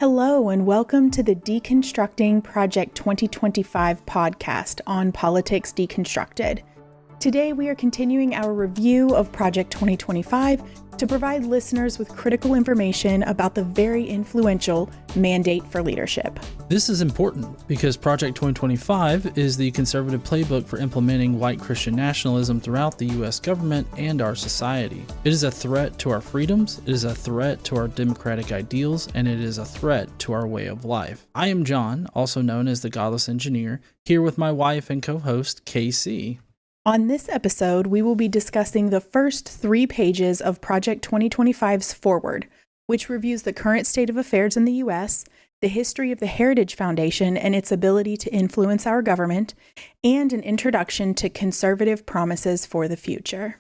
Hello, and welcome to the Deconstructing Project 2025 podcast on Politics Deconstructed. Today, we are continuing our review of Project 2025 to provide listeners with critical information about the very influential Mandate for Leadership. This is important because Project 2025 is the conservative playbook for implementing white Christian nationalism throughout the U.S. government and our society. It is a threat to our freedoms, it is a threat to our democratic ideals, and it is a threat to our way of life. I am John, also known as the Godless Engineer, here with my wife and co-host, KC. On this episode, we will be discussing the first 3 pages of Project 2025's Foreword, which reviews the current state of affairs in the U.S., the history of the Heritage Foundation and its ability to influence our government, and an introduction to conservative promises for the future.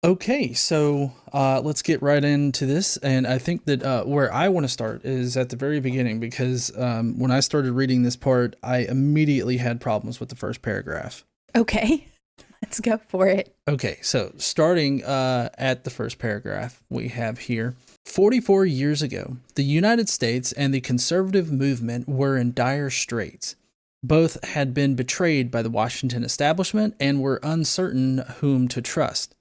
Okay, so let's get right into this. And I think that where I want to start is at the very beginning, because when I started reading this part, I immediately had problems with the first paragraph. Okay, let's go for it. Okay, so starting at the first paragraph, we have here, 44 years ago, the United States and the conservative movement were in dire straits. Both had been betrayed by the Washington establishment and were uncertain whom to trust.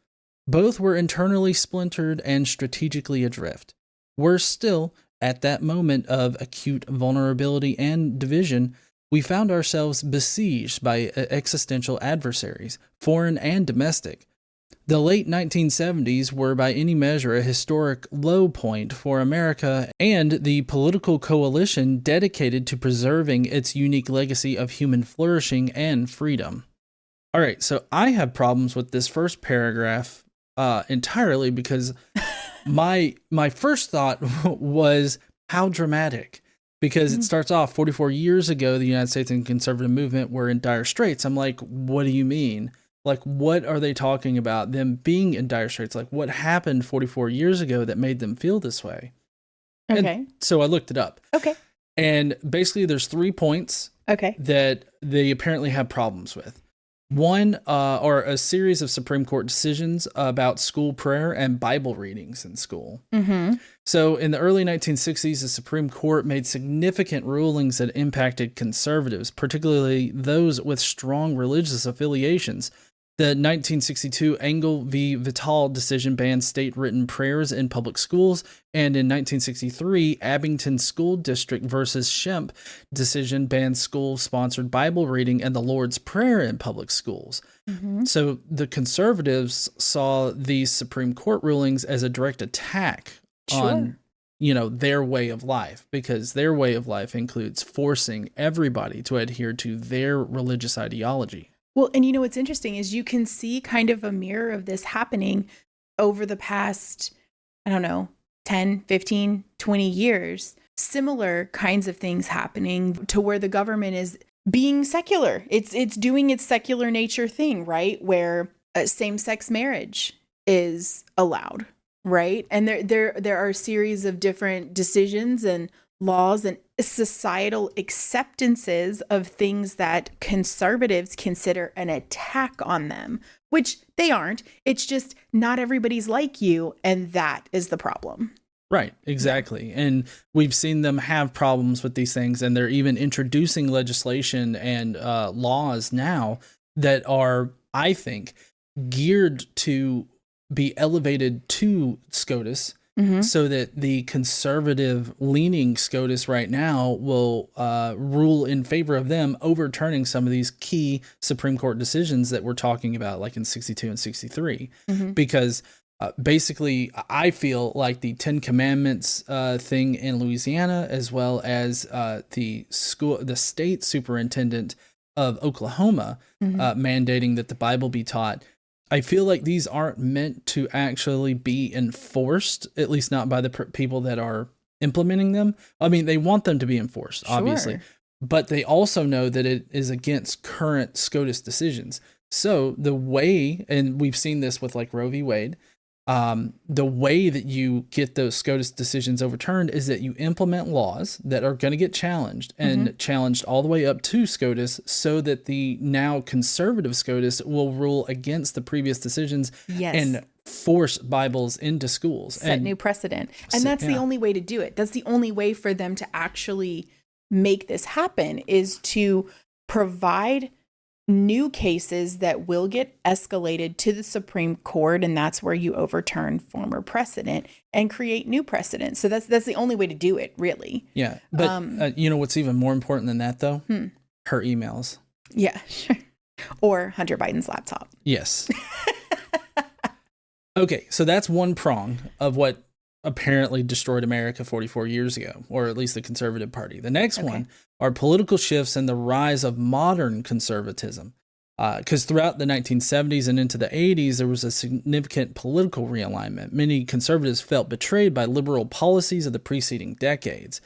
Both were internally splintered and strategically adrift. Worse still, at that moment of acute vulnerability and division, we found ourselves besieged by existential adversaries, foreign and domestic. The late 1970s were by any measure a historic low point for America and the political coalition dedicated to preserving its unique legacy of human flourishing and freedom. All right, so I have problems with this first paragraph entirely because my first thought was how dramatic. Because it starts off 44 years ago, the United States and conservative movement were in dire straits. I'm like, what do you mean? Like, what are they talking about? Them being in dire straits? Like, what happened 44 years ago that made them feel this way? Okay. And so I looked it up. Okay. And basically, there's 3 points that they apparently have problems with. One, or a series of Supreme Court decisions about school prayer and Bible readings in school. Mm-hmm. So in the early 1960s, the Supreme Court made significant rulings that impacted conservatives, particularly those with strong religious affiliations. The 1962 Engel v. Vitale decision banned state-written prayers in public schools, and in 1963, Abington School District versus Shemp decision banned school-sponsored Bible reading and the Lord's Prayer in public schools. Mm-hmm. So the conservatives saw these Supreme Court rulings as a direct attack on, their way of life, because their way of life includes forcing everybody to adhere to their religious ideology. Well, and what's interesting is you can see kind of a mirror of this happening over the past, 10, 15, 20 years. Similar kinds of things happening to where the government is being secular. It's doing its secular nature thing, right? Where same-sex marriage is allowed, right? And there are a series of different decisions and laws and societal acceptances of things that conservatives consider an attack on them, which they aren't. It's just not everybody's like you, and that is the problem. Right, exactly. And we've seen them have problems with these things, and they're even introducing legislation and laws now that are, I think, geared to be elevated to SCOTUS, so that the conservative-leaning SCOTUS right now will rule in favor of them, overturning some of these key Supreme Court decisions that we're talking about, like in 62 and 63. Because basically, I feel like the 10 Commandments thing in Louisiana, as well as the state superintendent of Oklahoma mandating that the Bible be taught, I feel like these aren't meant to actually be enforced, at least not by the people that are implementing them. I mean, they want them to be enforced, obviously, but they also know that it is against current SCOTUS decisions. So the way, and we've seen this with like Roe v. Wade, the way that you get those SCOTUS decisions overturned is that you implement laws that are going to get challenged and challenged all the way up to SCOTUS, so that the now conservative SCOTUS will rule against the previous decisions and force Bibles into schools. Set new precedent. And that's the only way to do it. That's the only way for them to actually make this happen, is to provide new cases that will get escalated to the Supreme Court, and that's where you overturn former precedent and create new precedent. So that's the only way to do it, really. Yeah, but you know what's even more important than that, though? Her emails. Yeah, sure. Or Hunter Biden's laptop. Yes. Okay, so that's one prong of what apparently destroyed America 44 years ago, or at least the Conservative Party. The next one are political shifts and the rise of modern conservatism. Because throughout the 1970s and into the 80s, there was a significant political realignment. Many conservatives felt betrayed by liberal policies of the preceding decades,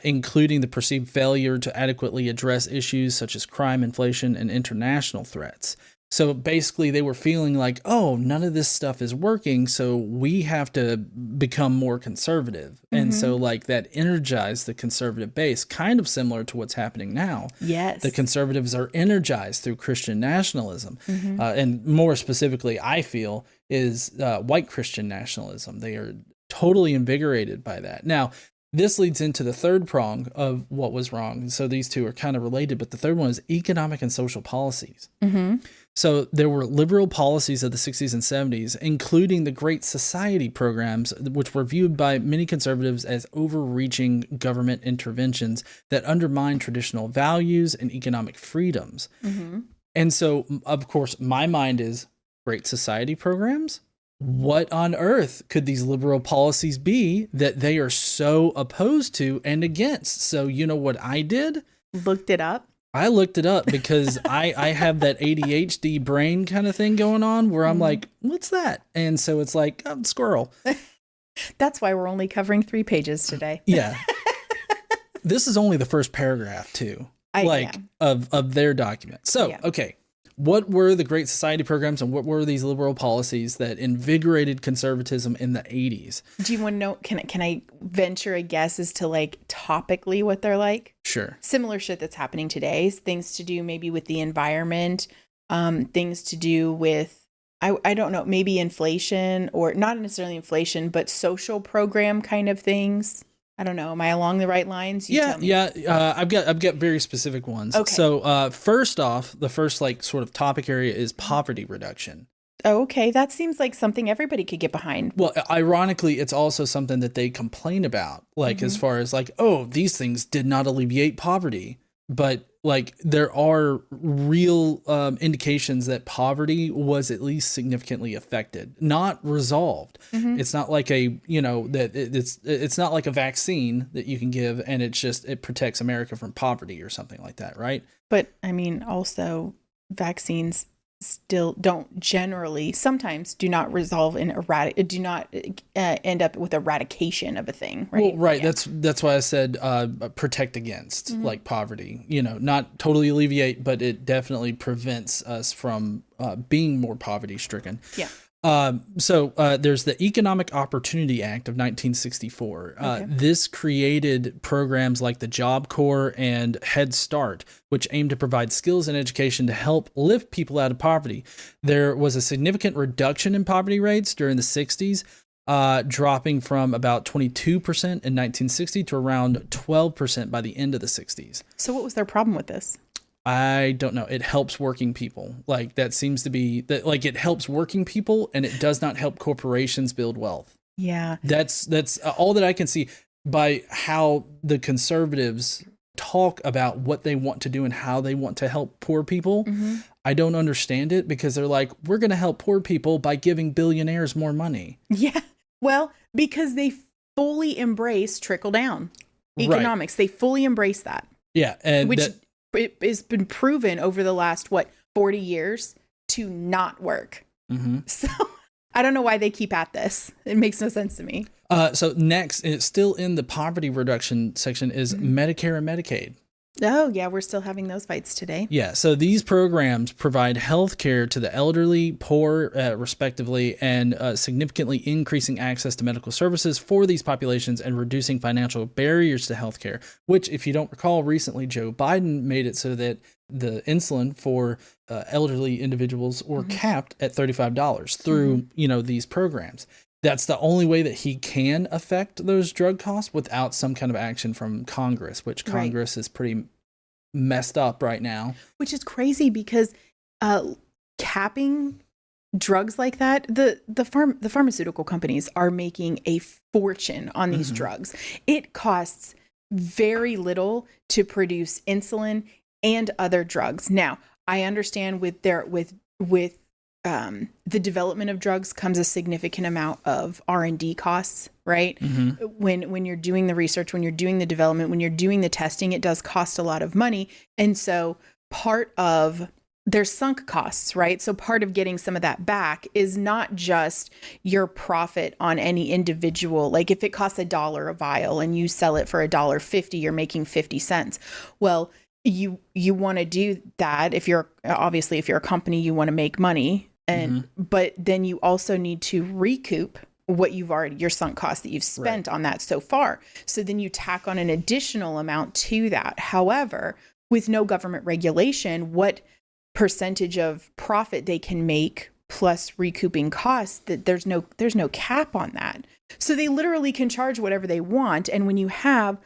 including the perceived failure to adequately address issues such as crime, inflation, and international threats. So basically, they were feeling like, oh, none of this stuff is working, so we have to become more conservative. And so, like, that energized the conservative base, kind of similar to what's happening now. Yes. The conservatives are energized through Christian nationalism. And more specifically, I feel, is white Christian nationalism. They are totally invigorated by that. Now, this leads into the third prong of what was wrong. So these two are kind of related, but the third one is economic and social policies. So there were liberal policies of the 60s and 70s, including the Great Society programs, which were viewed by many conservatives as overreaching government interventions that undermined traditional values and economic freedoms. And so, of course, my mind is Great Society programs? What on earth could these liberal policies be that they are so opposed to and against? So you know what I did? Looked it up. I looked it up because I have that ADHD brain kind of thing going on where I'm like, what's that? And so it's like, oh, squirrel. That's why we're only covering 3 pages today. Yeah. This is only the first paragraph too, of their document. So, okay. What were the Great Society programs and what were these liberal policies that invigorated conservatism in the 80s? Do you want to know, can I venture a guess as to like topically what they're like? Sure. Similar shit that's happening today, things to do maybe with the environment, things to do with, I don't know, maybe inflation, or not necessarily inflation, but social program kind of things. I don't know. Am I along the right lines? I've got very specific ones. Okay. So first off, the first like sort of topic area is poverty reduction. Oh, okay. That seems like something everybody could get behind. Well, ironically, it's also something that they complain about, like as far as like, oh, these things did not alleviate poverty. But like there are real indications that poverty was at least significantly affected, not resolved. It's not like it's not like a vaccine that you can give and it protects America from poverty or something like that, right? But I mean, also vaccines still don't generally, sometimes do not resolve in do not end up with eradication of a thing, right? Well, right. Yeah. That's why I said protect against like poverty. Not totally alleviate, but it definitely prevents us from being more poverty stricken. Yeah. So there's the Economic Opportunity Act of 1964. This created programs like the Job Corps and Head Start, which aimed to provide skills and education to help lift people out of poverty. There was a significant reduction in poverty rates during the 60s, dropping from about 22% in 1960 to around 12% by the end of the 60s. So what was their problem with this? I don't know. It helps working people. Like that seems to be that like it helps working people and it does not help corporations build wealth. Yeah. That's all that I can see by how the conservatives talk about what they want to do and how they want to help poor people. I don't understand it because they're like, we're going to help poor people by giving billionaires more money. Yeah. Well, because they fully embrace trickle down economics. Right. They fully embrace that. Yeah. And it has been proven over the last 40 years to not work. So I don't know why they keep at this. It makes no sense to me. So next, it's still in the poverty reduction section, is Medicare and Medicaid. Oh, yeah, we're still having those fights today. Yeah, so these programs provide health care to the elderly, poor, respectively, and significantly increasing access to medical services for these populations and reducing financial barriers to health care, which, if you don't recall, recently Joe Biden made it so that the insulin for elderly individuals were capped at $35 through, these programs. That's the only way that he can affect those drug costs without some kind of action from Congress, which Congress is pretty messed up right now. Which is crazy because capping drugs like that, the pharmaceutical companies are making a fortune on these drugs. It costs very little to produce insulin and other drugs. Now, I understand with the development of drugs comes a significant amount of R&D costs, right? When you're doing the research, when you're doing the development, when you're doing the testing, it does cost a lot of money. And so part of their sunk costs, right? So part of getting some of that back is not just your profit on any individual. Like if it costs $1 a vial and you sell it for $1.50, you're making 50 cents. Well, you want to do that if you're a company, you want to make money. And but then you also need to recoup what your sunk cost that you've spent on that so far. So then you tack on an additional amount to that. However, with no government regulation, what percentage of profit they can make plus recouping costs, that there's no cap on that. So they literally can charge whatever they want. And when you have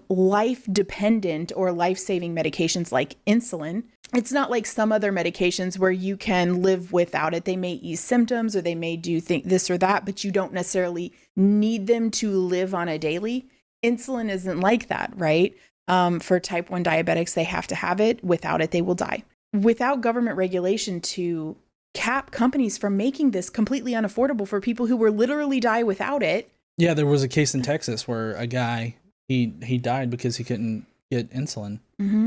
life dependent or life-saving medications like insulin, it's not like some other medications where you can live without it. They may ease symptoms or they may do this or that, but you don't necessarily need them to live on a daily. Insulin isn't like that, right? For type 1 diabetics, they have to have it. Without it, they will die. Without government regulation to cap companies from making this completely unaffordable for people who will literally die without it. Yeah, there was a case in Texas where a guy, he died because he couldn't get insulin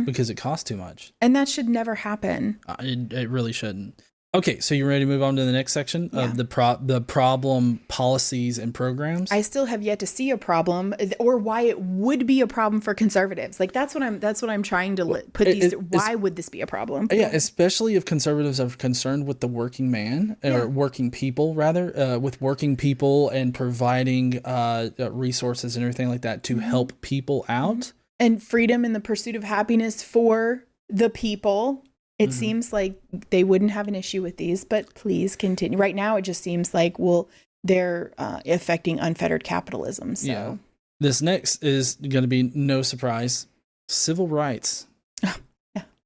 because it cost too much. And that should never happen. It really shouldn't. Okay, so you ready to move on to the next section of the problem policies and programs? I still have yet to see a problem or why it would be a problem for conservatives. Like that's what I'm trying to put why would this be a problem? Yeah, especially if conservatives are concerned with the working man or working people rather, with working people and providing resources and everything like that to help people out. And freedom and the pursuit of happiness for the people. It seems like they wouldn't have an issue with these, but please continue. Right now, it just seems like, they're affecting unfettered capitalism. So yeah. This next is going to be no surprise. Civil rights.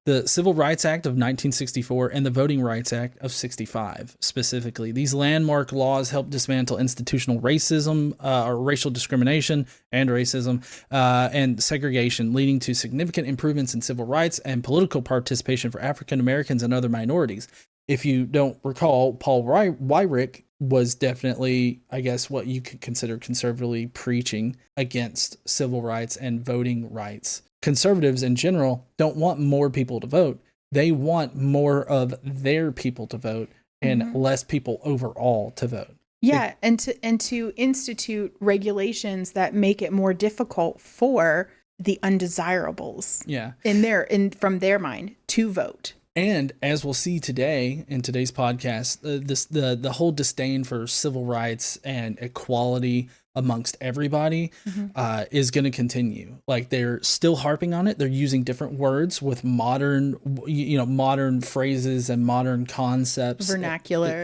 The Civil Rights Act of 1964 and the Voting Rights Act of 65, specifically. These landmark laws help dismantle institutional racism, or racial discrimination and racism, and segregation, leading to significant improvements in civil rights and political participation for African Americans and other minorities. If you don't recall, Paul Weyrich was definitely, I guess, what you could consider conservatively preaching against civil rights and voting rights. Conservatives in general don't want more people to vote. They want more of their people to vote and less people overall to vote. Yeah, and to institute regulations that make it more difficult for the undesirables. Yeah. From their mind to vote. And as we'll see today in today's podcast, the whole disdain for civil rights and equality amongst everybody is going to continue. Like they're still harping on it. They're using different words with modern phrases and modern concepts, vernacular.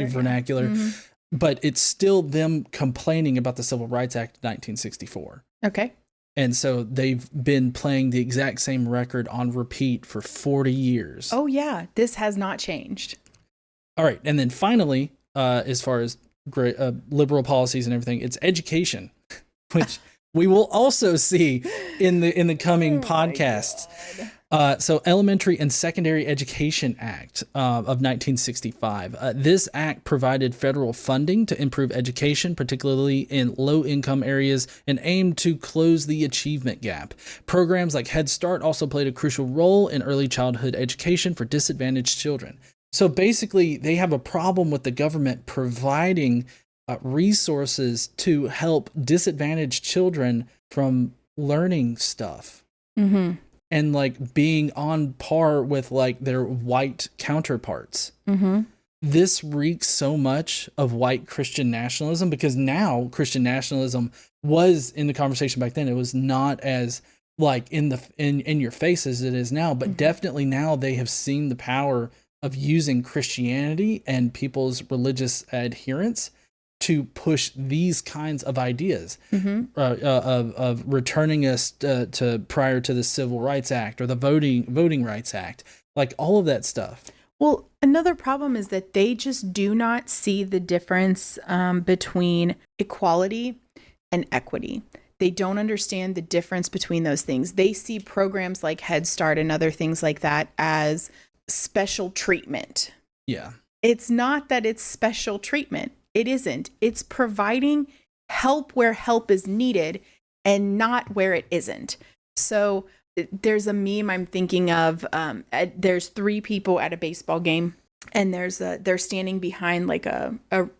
But it's still them complaining about the Civil Rights Act of 1964. Okay. And so they've been playing the exact same record on repeat for 40 years. Oh, yeah. This has not changed. All right. And then finally, as far as great liberal policies and everything, it's education, which we will also see in the coming podcasts. So Elementary and Secondary Education Act of 1965. This act provided federal funding to improve education, particularly in low-income areas, and aimed to close the achievement gap. Programs like Head Start also played a crucial role in early childhood education for disadvantaged children. So basically, they have a problem with the government providing resources to help disadvantaged children from learning stuff. and like being on par with like their white counterparts. Mm-hmm. This reeks so much of white Christian nationalism, because now Christian nationalism was in the conversation back then. It was not as like in your face as it is now, but definitely now they have seen the power of using Christianity and people's religious adherence to push these kinds of ideas of returning us to prior to the Civil Rights Act or the Voting Rights Act, like all of that stuff. Well, another problem is that they just do not see the difference between equality and equity. They don't understand the difference between those things. They see programs like Head Start and other things like that as special treatment. Yeah. It's not that it's special treatment. It isn't. It's providing help where help is needed and not where it isn't. So there's a meme I'm thinking of. There's 3 people at a baseball game, and they're standing behind like a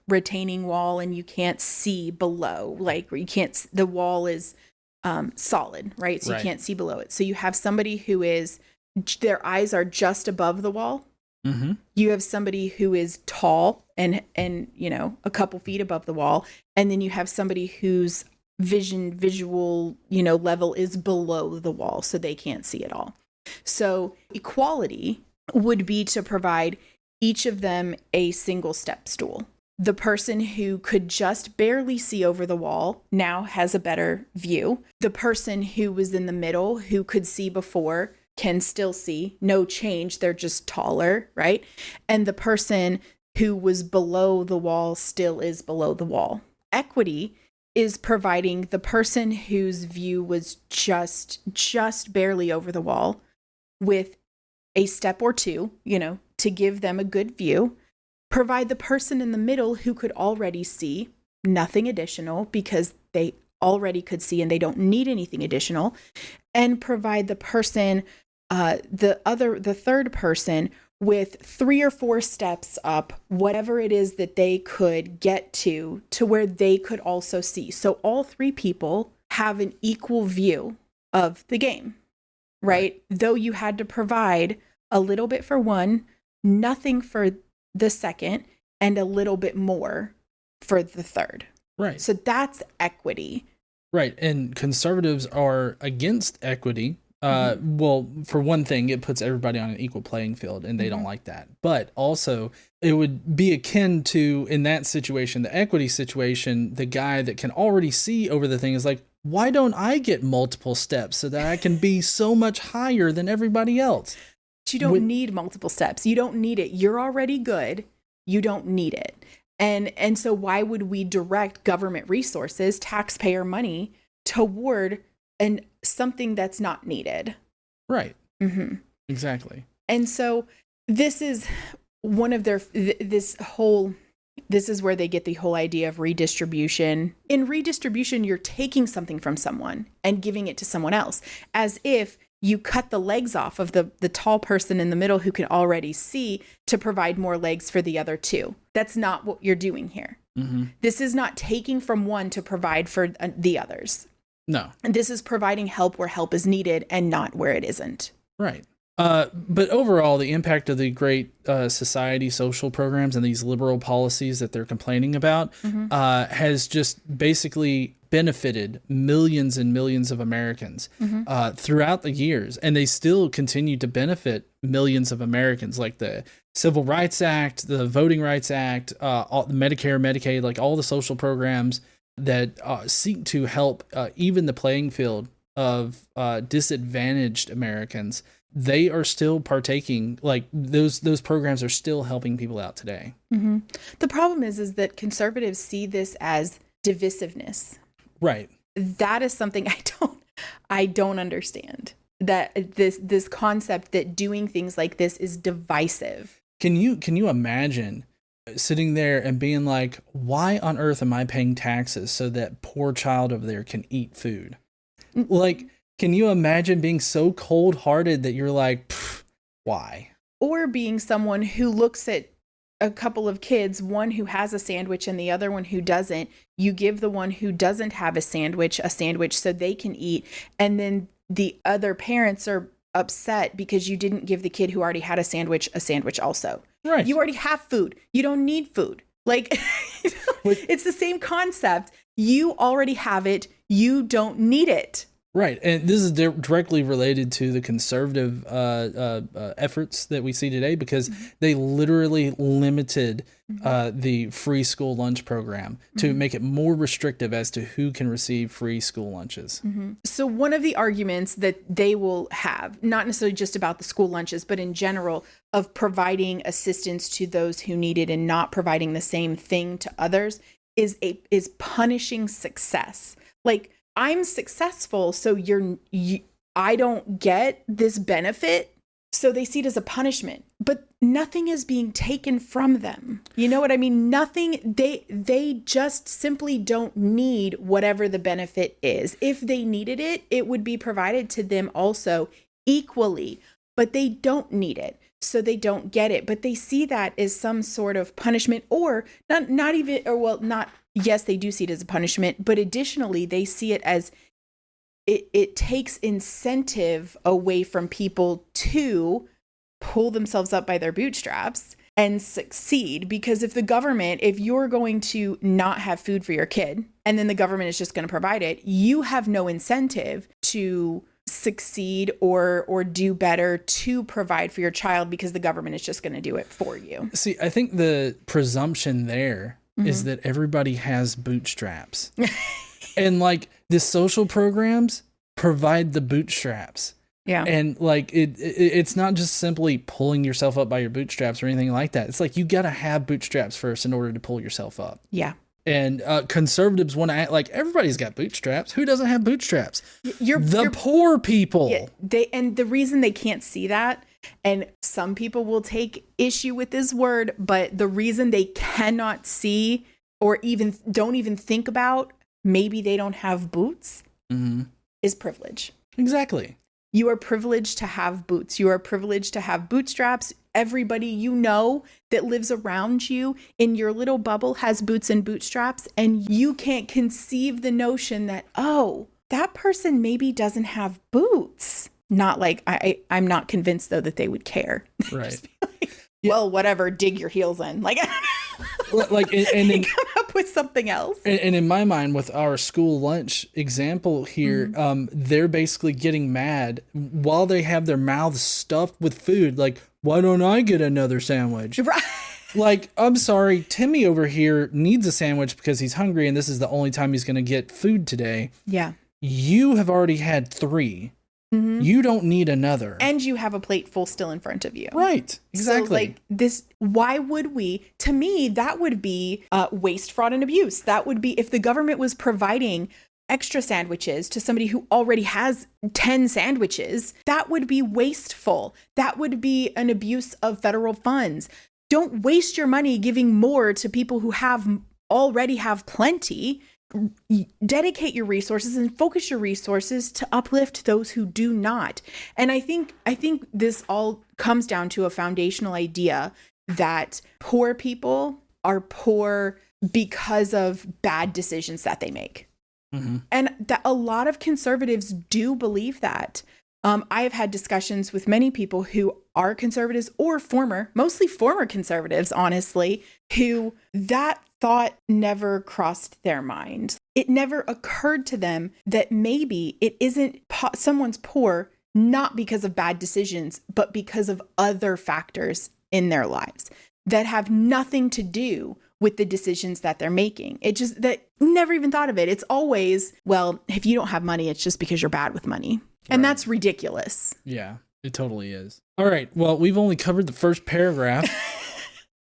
retaining wall, and you can't see below. Like the wall is solid, right? So you can't see below it. So you have somebody who is, their eyes are just above the wall. Mm-hmm. You have somebody who is tall and a couple feet above the wall, and then you have somebody whose visual level is below the wall, so they can't see at all. So equality would be to provide each of them a single step stool. The person who could just barely see over the wall now has a better view. The person who was in the middle, who could see before, can still see. No change. They're just taller, right? And the person who was below the wall still is below the wall. Equity is providing the person whose view was just barely over the wall with a step or two, to give them a good view. Provide the person in the middle who could already see, nothing additional because they already could see and they don't need anything additional. And provide the person, the third person, with 3 or 4 steps up, whatever it is that they could get to where they could also see. So all 3 people have an equal view of the game, right? Though you had to provide a little bit for one, nothing for the second, and a little bit more for the third. Right. So that's equity. Right. And conservatives are against equity. Well, for one thing, it puts everybody on an equal playing field, and they don't like that. But also, it would be akin to, in that situation, the equity situation, the guy that can already see over the thing is like, why don't I get multiple steps so that I can be so much higher than everybody else? You don't need multiple steps. You don't need it. You're already good. You don't need it. And so why would we direct government resources, taxpayer money, toward something that's not needed? Right. Exactly. And so this is one of their, this is where they get the whole idea of redistribution. In redistribution, you're taking something from someone and giving it to someone else, as if you cut the legs off of the tall person in the middle who can already see to provide more legs for the other 2. That's not what you're doing here. This is not taking from one to provide for the others. No. And this is providing help where help is needed and not where it isn't. Right. But overall, the impact of the Great Society social programs and these liberal policies that they're complaining about has just basically benefited millions and millions of Americans throughout the years. And they still continue to benefit millions of Americans, like the Civil Rights Act, the Voting Rights Act, all, Medicare, Medicaid, like all the social programs that seek to help even the playing field of disadvantaged Americans. They are still partaking, like those programs are still helping people out today. The problem is that conservatives see this as divisiveness. Right. That is something I don't understand. That this concept that doing things like this is divisive. Can you imagine sitting there and being like, why on earth am I paying taxes so that poor child over there can eat food? Like, can you imagine being so cold-hearted that you're like, why? Or being someone who looks at a couple of kids, one who has a sandwich and the other one who doesn't. You give the one who doesn't have a sandwich so they can eat. And then the other parents are upset because you didn't give the kid who already had a sandwich also. Right. You already have food. You don't need food. Like, it's the same concept. You already have it. You don't need it. Right. And this is directly related to the conservative efforts that we see today, because they literally limited the free school lunch program to make it more restrictive as to who can receive free school lunches. So one of the arguments that they will have, not necessarily just about the school lunches, but in general, of providing assistance to those who need it and not providing the same thing to others, is punishing success. Like, I'm successful, so I don't get this benefit. So they see it as a punishment, but nothing is being taken from them. You know what I mean? Nothing, they just simply don't need whatever the benefit is. If they needed it, it would be provided to them also equally, but they don't need it. So they don't get it, but they see that as some sort of punishment, or not even, or well, not, yes, they do see it as a punishment, but additionally, they see it as it takes incentive away from people to pull themselves up by their bootstraps and succeed. Because if you're going to not have food for your kid and then the government is just going to provide it, you have no incentive to succeed or do better to provide for your child, because the government is just going to do it for you. See, I think the presumption there is that everybody has bootstraps. And like the social programs provide the bootstraps. Yeah. And like it's not just simply pulling yourself up by your bootstraps or anything like that. It's like you got to have bootstraps first in order to pull yourself up. Yeah. And conservatives want to act like everybody's got bootstraps. Who doesn't have bootstraps? You're poor people. Yeah, and the reason they can't see that, and some people will take issue with this word, but the reason they cannot see or even don't even think about maybe they don't have boots is privilege. Exactly. You are privileged to have boots. You are privileged to have bootstraps. Everybody you know that lives around you in your little bubble has boots and bootstraps, and you can't conceive the notion that, oh, that person maybe doesn't have boots. Not like, I'm not convinced though that they would care. Right. Well, whatever, dig your heels in. Like, like, and then come up with something else. And in my mind, with our school lunch example here, they're basically getting mad while they have their mouths stuffed with food. Like, why don't I get another sandwich? Right. Like, I'm sorry, Timmy over here needs a sandwich because he's hungry and this is the only time he's going to get food today. Yeah. You have already had 3. You don't need another. And you have a plate full still in front of you. Right. Exactly. So like this, why would we? To me, that would be waste, fraud, and abuse. That would be if the government was providing extra sandwiches to somebody who already has 10 sandwiches, that would be wasteful. That would be an abuse of federal funds. Don't waste your money giving more to people who already have plenty. Dedicate your resources and focus your resources to uplift those who do not. And I think this all comes down to a foundational idea that poor people are poor because of bad decisions that they make. And that a lot of conservatives do believe that. I have had discussions with many people who are conservatives or mostly former conservatives, honestly, who that thought never crossed their mind. It never occurred to them that maybe it isn't someone's poor, not because of bad decisions, but because of other factors in their lives that have nothing to do with the decisions that they're making. It just, that never even thought of it. It's always, well, if you don't have money, it's just because you're bad with money. And that's ridiculous. Yeah, it totally is. All right. Well, we've only covered the first paragraph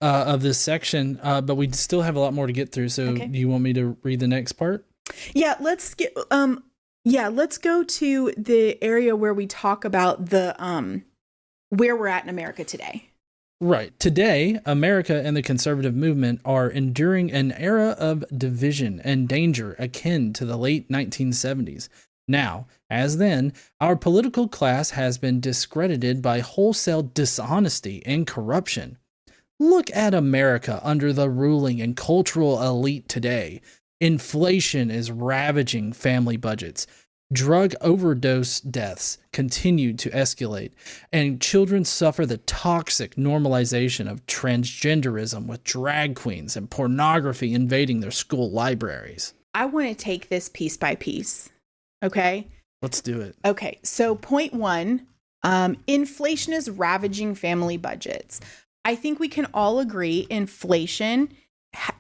of this section, but we still have a lot more to get through. So do you want me to read the next part? Yeah, let's go to the area where we talk about the where we're at in America today. Right. Today, America and the conservative movement are enduring an era of division and danger akin to the late 1970s. Now, as then, our political class has been discredited by wholesale dishonesty and corruption. Look at America under the ruling and cultural elite today. Inflation is ravaging family budgets. Drug overdose deaths continued to escalate, and children suffer the toxic normalization of transgenderism with drag queens and pornography invading their school libraries. I want to take this piece by piece. Okay. Let's do it. Okay. So point one, inflation is ravaging family budgets. I think we can all agree inflation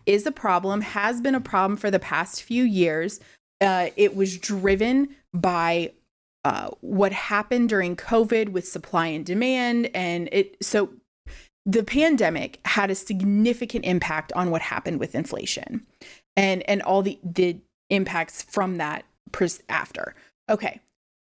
is a problem, has been a problem for the past few years. It was driven by what happened during COVID with supply and demand. And so the pandemic had a significant impact on what happened with inflation and all the impacts from that after. Okay.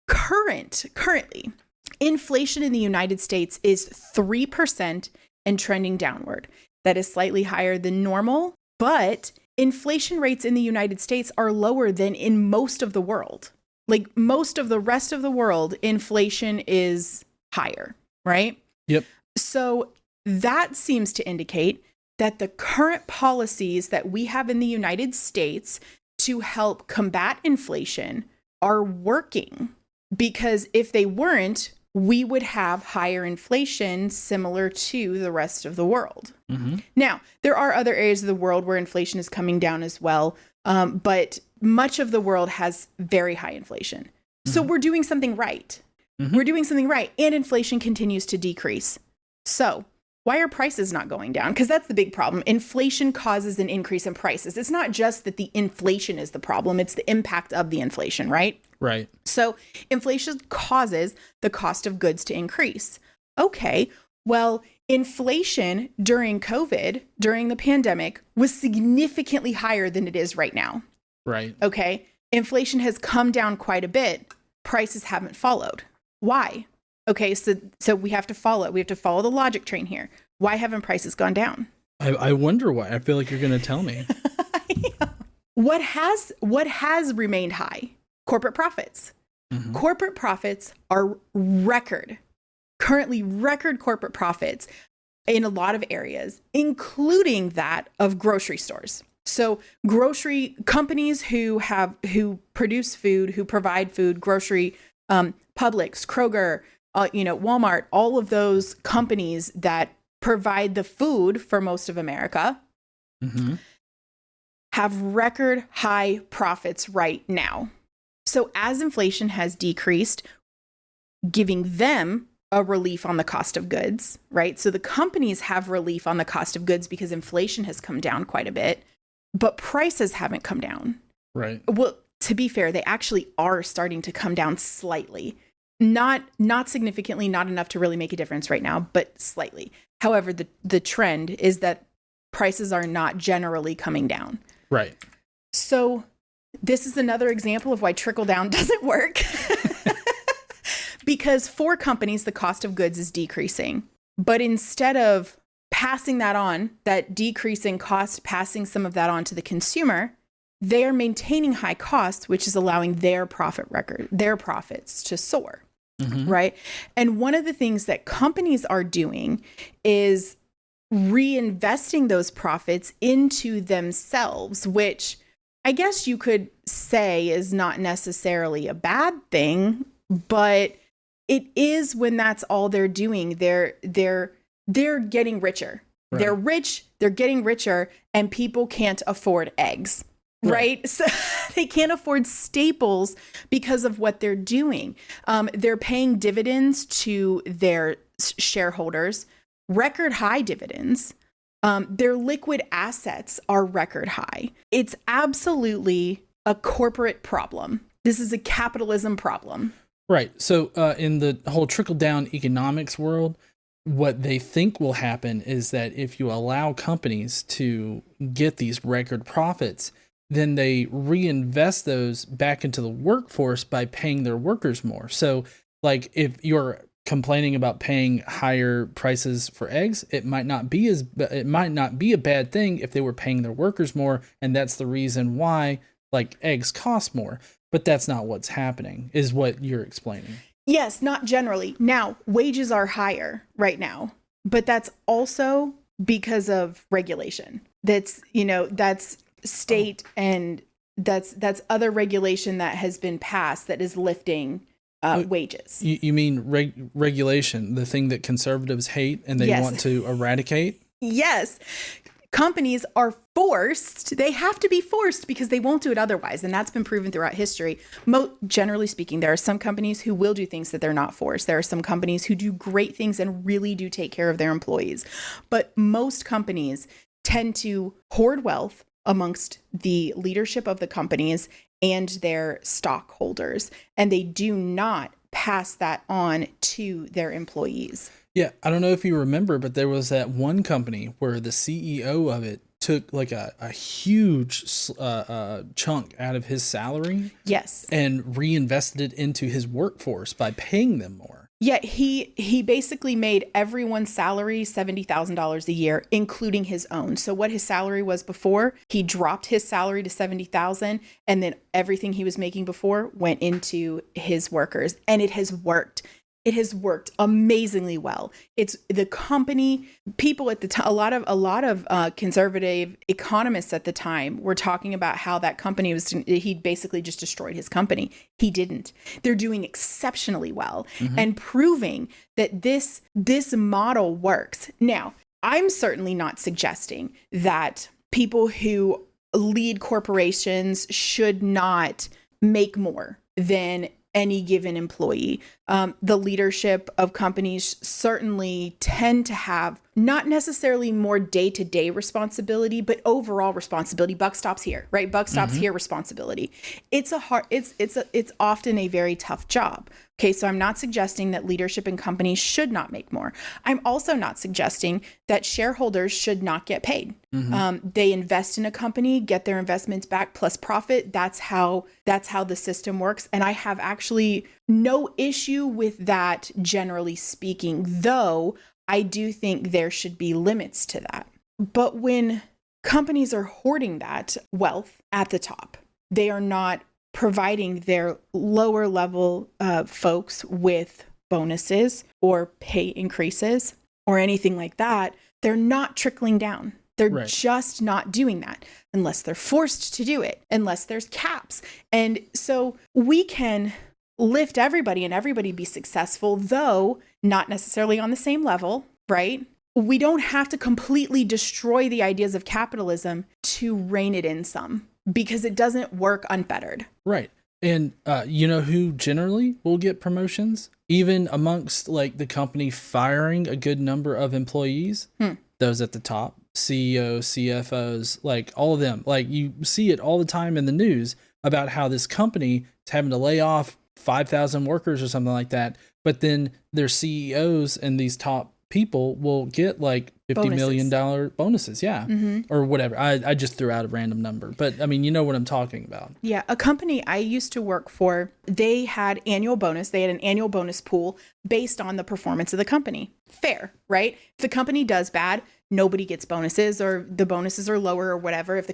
Currently, inflation in the United States is 3% and trending downward. That is slightly higher than normal, but inflation rates in the United States are lower than in most of the world. Like most of the rest of the world, inflation is higher, right? Yep. So that seems to indicate that the current policies that we have in the United States to help combat inflation are working. Because if they weren't, we would have higher inflation similar to the rest of the world. Mm-hmm. Now, there are other areas of the world where inflation is coming down as well, but much of the world has very high inflation. Mm-hmm. So we're doing something right. Mm-hmm. We're doing something right, and inflation continues to decrease. So why are prices not going down? Because that's the big problem. Inflation causes an increase in prices. It's not just that the inflation is the problem, it's the impact of the inflation, right? Right. So inflation causes the cost of goods to increase. Okay, well, inflation during COVID, during the pandemic, was significantly higher than it is right now. Right. Okay, inflation has come down quite a bit. Prices haven't followed. Why? Okay, so we have to follow the logic train here. Why haven't prices gone down? I wonder why. I feel like you're going to tell me. Yeah. What has remained high? Corporate profits. Mm-hmm. Corporate profits are currently record corporate profits in a lot of areas, including that of grocery stores. So grocery companies who produce food, who provide food, grocery, Publix, Kroger, Walmart, all of those companies that provide the food for most of America, mm-hmm. have record high profits right now. So as inflation has decreased, giving them a relief on the cost of goods, right? So the companies have relief on the cost of goods because inflation has come down quite a bit, but prices haven't come down. Right. Well, to be fair, they actually are starting to come down slightly. Not significantly, not enough to really make a difference right now, but slightly. However, the trend is that prices are not generally coming down. Right. So this is another example of why trickle down doesn't work. Because for companies, the cost of goods is decreasing. But instead of passing that on, that decreasing cost, passing some of that on to the consumer, they are maintaining high costs, which is allowing their profits to soar. Mm-hmm. Right. And one of the things that companies are doing is reinvesting those profits into themselves, which I guess you could say is not necessarily a bad thing, but it is when that's all they're doing. They're getting richer. Right. They're rich, they're getting richer, and people can't afford eggs. Right. So they can't afford staples because of what they're doing. They're paying dividends to their shareholders, record high dividends. Their liquid assets are record high. It's absolutely a corporate problem. This is a capitalism problem. Right. So in the whole trickle down economics world, what they think will happen is that if you allow companies to get these record profits, then they reinvest those back into the workforce by paying their workers more. So like if you're complaining about paying higher prices for eggs, it might not be a bad thing if they were paying their workers more, and that's the reason why like eggs cost more. But that's not what's happening, is what you're explaining. Yes, not generally. Now, wages are higher right now, but that's also because of regulation. That's state and That's other regulation that has been passed that is lifting wages. You mean regulation, the thing that conservatives hate and they want to eradicate? Yes. Companies are forced. They have to be forced because they won't do it otherwise. And that's been proven throughout history. Generally speaking, there are some companies who will do things that they're not forced. There are some companies who do great things and really do take care of their employees. But most companies tend to hoard wealth amongst the leadership of the companies and their stockholders. And they do not pass that on to their employees. Yeah, I don't know if you remember, but there was that one company where the CEO of it took like a huge chunk out of his salary. Yes. And reinvested it into his workforce by paying them more. Yeah, he basically made everyone's salary $70,000 a year, including his own. So what his salary was before, he dropped his salary to $70,000, and then everything he was making before went into his workers, and it has worked. It has worked amazingly well. It's the company, people at the time, a lot of conservative economists at the time were talking about how that company he basically just destroyed his company. He didn't. They're doing exceptionally well and proving that this model works. Now, I'm certainly not suggesting that people who lead corporations should not make more than any given employee. The leadership of companies certainly tend to have not necessarily more day-to-day responsibility, but overall responsibility. Buck stops here, right? Buck stops here responsibility. It's often a very tough job. Okay, so I'm not suggesting that leadership in companies should not make more. I'm also not suggesting that shareholders should not get paid. They invest in a company, get their investments back plus profit. That's how the system works. And I have actually no issue with that, generally speaking, though I do think there should be limits to that. But when companies are hoarding that wealth at the top, they are not providing their lower level folks with bonuses or pay increases or anything like that. They're not trickling down. They're just not doing that unless they're forced to do it, unless there's caps. And so we can lift everybody and everybody be successful, though not necessarily on the same level, right? We don't have to completely destroy the ideas of capitalism to rein it in some, because it doesn't work unfettered. Right. And you know who generally will get promotions? Even amongst like the company firing a good number of employees, those at the top, CEOs, CFOs, like all of them. Like you see it all the time in the news about how this company is having to lay off 5,000 workers or something like that. But then their CEOs and these top people will get like $50 million bonuses. Yeah. Or whatever. I just threw out a random number, but I mean, you know what I'm talking about. Yeah. A company I used to work for, they had annual bonus. They had an annual bonus pool based on the performance of the company. Fair, right? If the company does bad, nobody gets bonuses, or the bonuses are lower or whatever. If the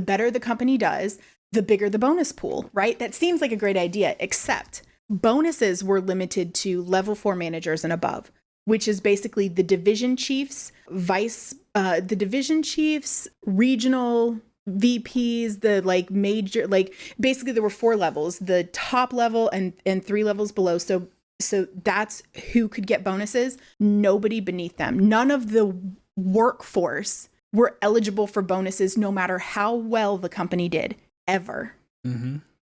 better the company does, the bigger the bonus pool, right? That seems like a great idea, except bonuses were limited to level 4 managers and above, which is basically the division chiefs, regional VPs, the like major, like basically there were 4 levels, the top level and 3 levels below. So that's who could get bonuses. Nobody beneath them. None of the workforce were eligible for bonuses, no matter how well the company did, ever.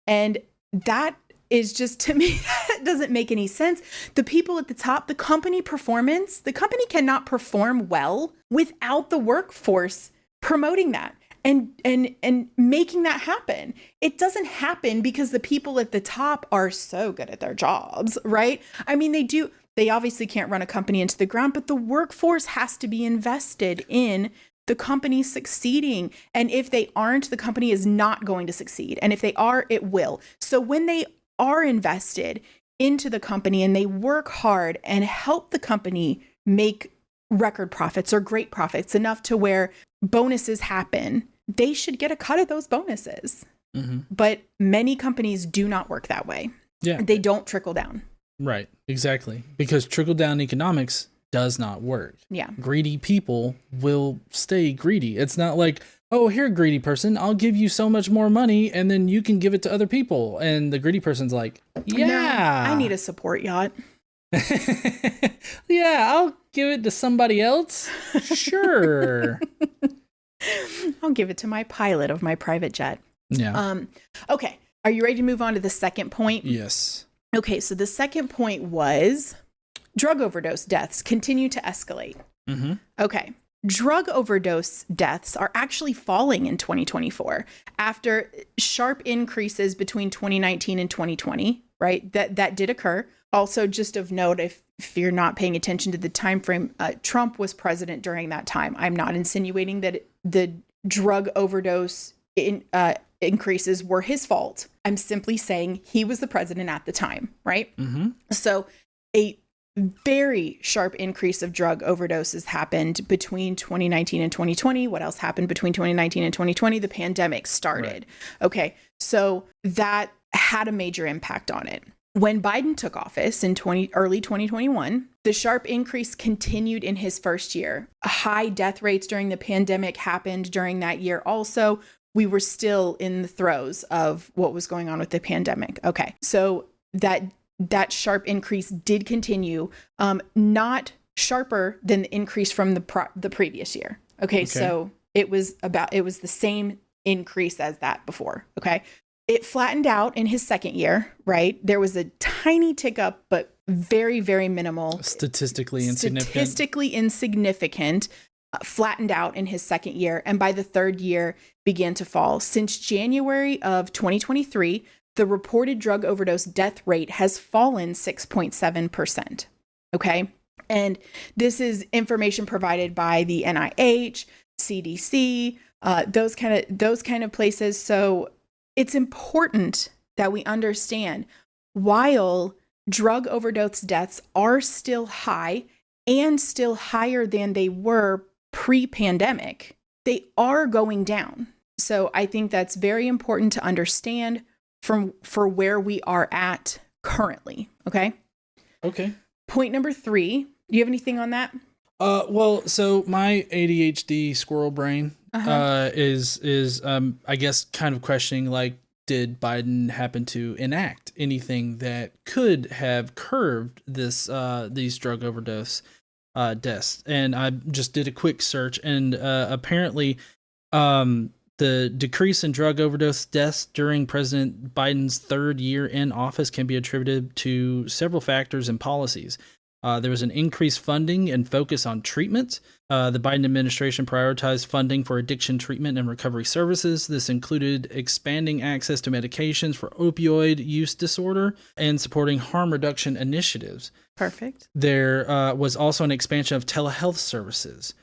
And that is just, to me, that doesn't make any sense. The people at the top, the company cannot perform well without the workforce promoting that and making that happen. It doesn't happen because the people at the top are so good at their jobs, right? I mean, they obviously can't run a company into the ground, but the workforce has to be invested in the company succeeding. And if they aren't, the company is not going to succeed. And if they are, it will. So when they are invested into the company and they work hard and help the company make record profits or great profits enough to where bonuses happen, they should get a cut of those bonuses. But many companies do not work that way. Yeah. They don't trickle down. Right. Exactly. Because trickle down economics does not work. Yeah. Greedy people will stay greedy. It's not like, oh, here, greedy person, I'll give you so much more money and then you can give it to other people. And the greedy person's like, yeah, No, I need a support yacht. yeah, I'll give it to somebody else. Sure. I'll give it to my pilot of my private jet. Yeah. Okay. Are you ready to move on to the second point? Yes. Okay. So the second point was drug overdose deaths continue to escalate. Mm-hmm. Okay. Drug overdose deaths are actually falling in 2024 after sharp increases between 2019 and 2020, right? That did occur. Also, just of note, if you're not paying attention to the time frame, Trump was president during that time. I'm not insinuating that the drug overdose increases were his fault. I'm simply saying he was the president at the time, right? Mm-hmm. So a very sharp increase of drug overdoses happened between 2019 and 2020. What else happened between 2019 and 2020? The pandemic started. Right. Okay, so that had a major impact on it. When Biden took office in early 2021, the sharp increase continued in his first year. High death rates during the pandemic happened during that year also. We were still in the throes of what was going on with the pandemic. Okay, so that sharp increase did continue, not sharper than the increase from the previous year. Okay, so it was the same increase as that before. Okay. It flattened out in his second year, right? There was a tiny tick up, but very, very minimal. Statistically insignificant, flattened out in his second year. And by the third year, began to fall. Since January of 2023, the reported drug overdose death rate has fallen 6.7%. Okay. And this is information provided by the NIH, CDC, those kind of places. So it's important that we understand while drug overdose deaths are still high and still higher than they were pre-pandemic, they are going down. So I think that's very important to understand for where we are at currently. Okay. Okay. Point number 3. Do you have anything on that? Well, so my ADHD squirrel brain is I guess kind of questioning, like, did Biden happen to enact anything that could have curbed these drug overdose deaths? And I just did a quick search, and apparently the decrease in drug overdose deaths during President Biden's third year in office can be attributed to several factors and policies. There was an increased funding and focus on treatment. The Biden administration prioritized funding for addiction treatment and recovery services. This included expanding access to medications for opioid use disorder and supporting harm reduction initiatives. Perfect. There was also an expansion of telehealth services,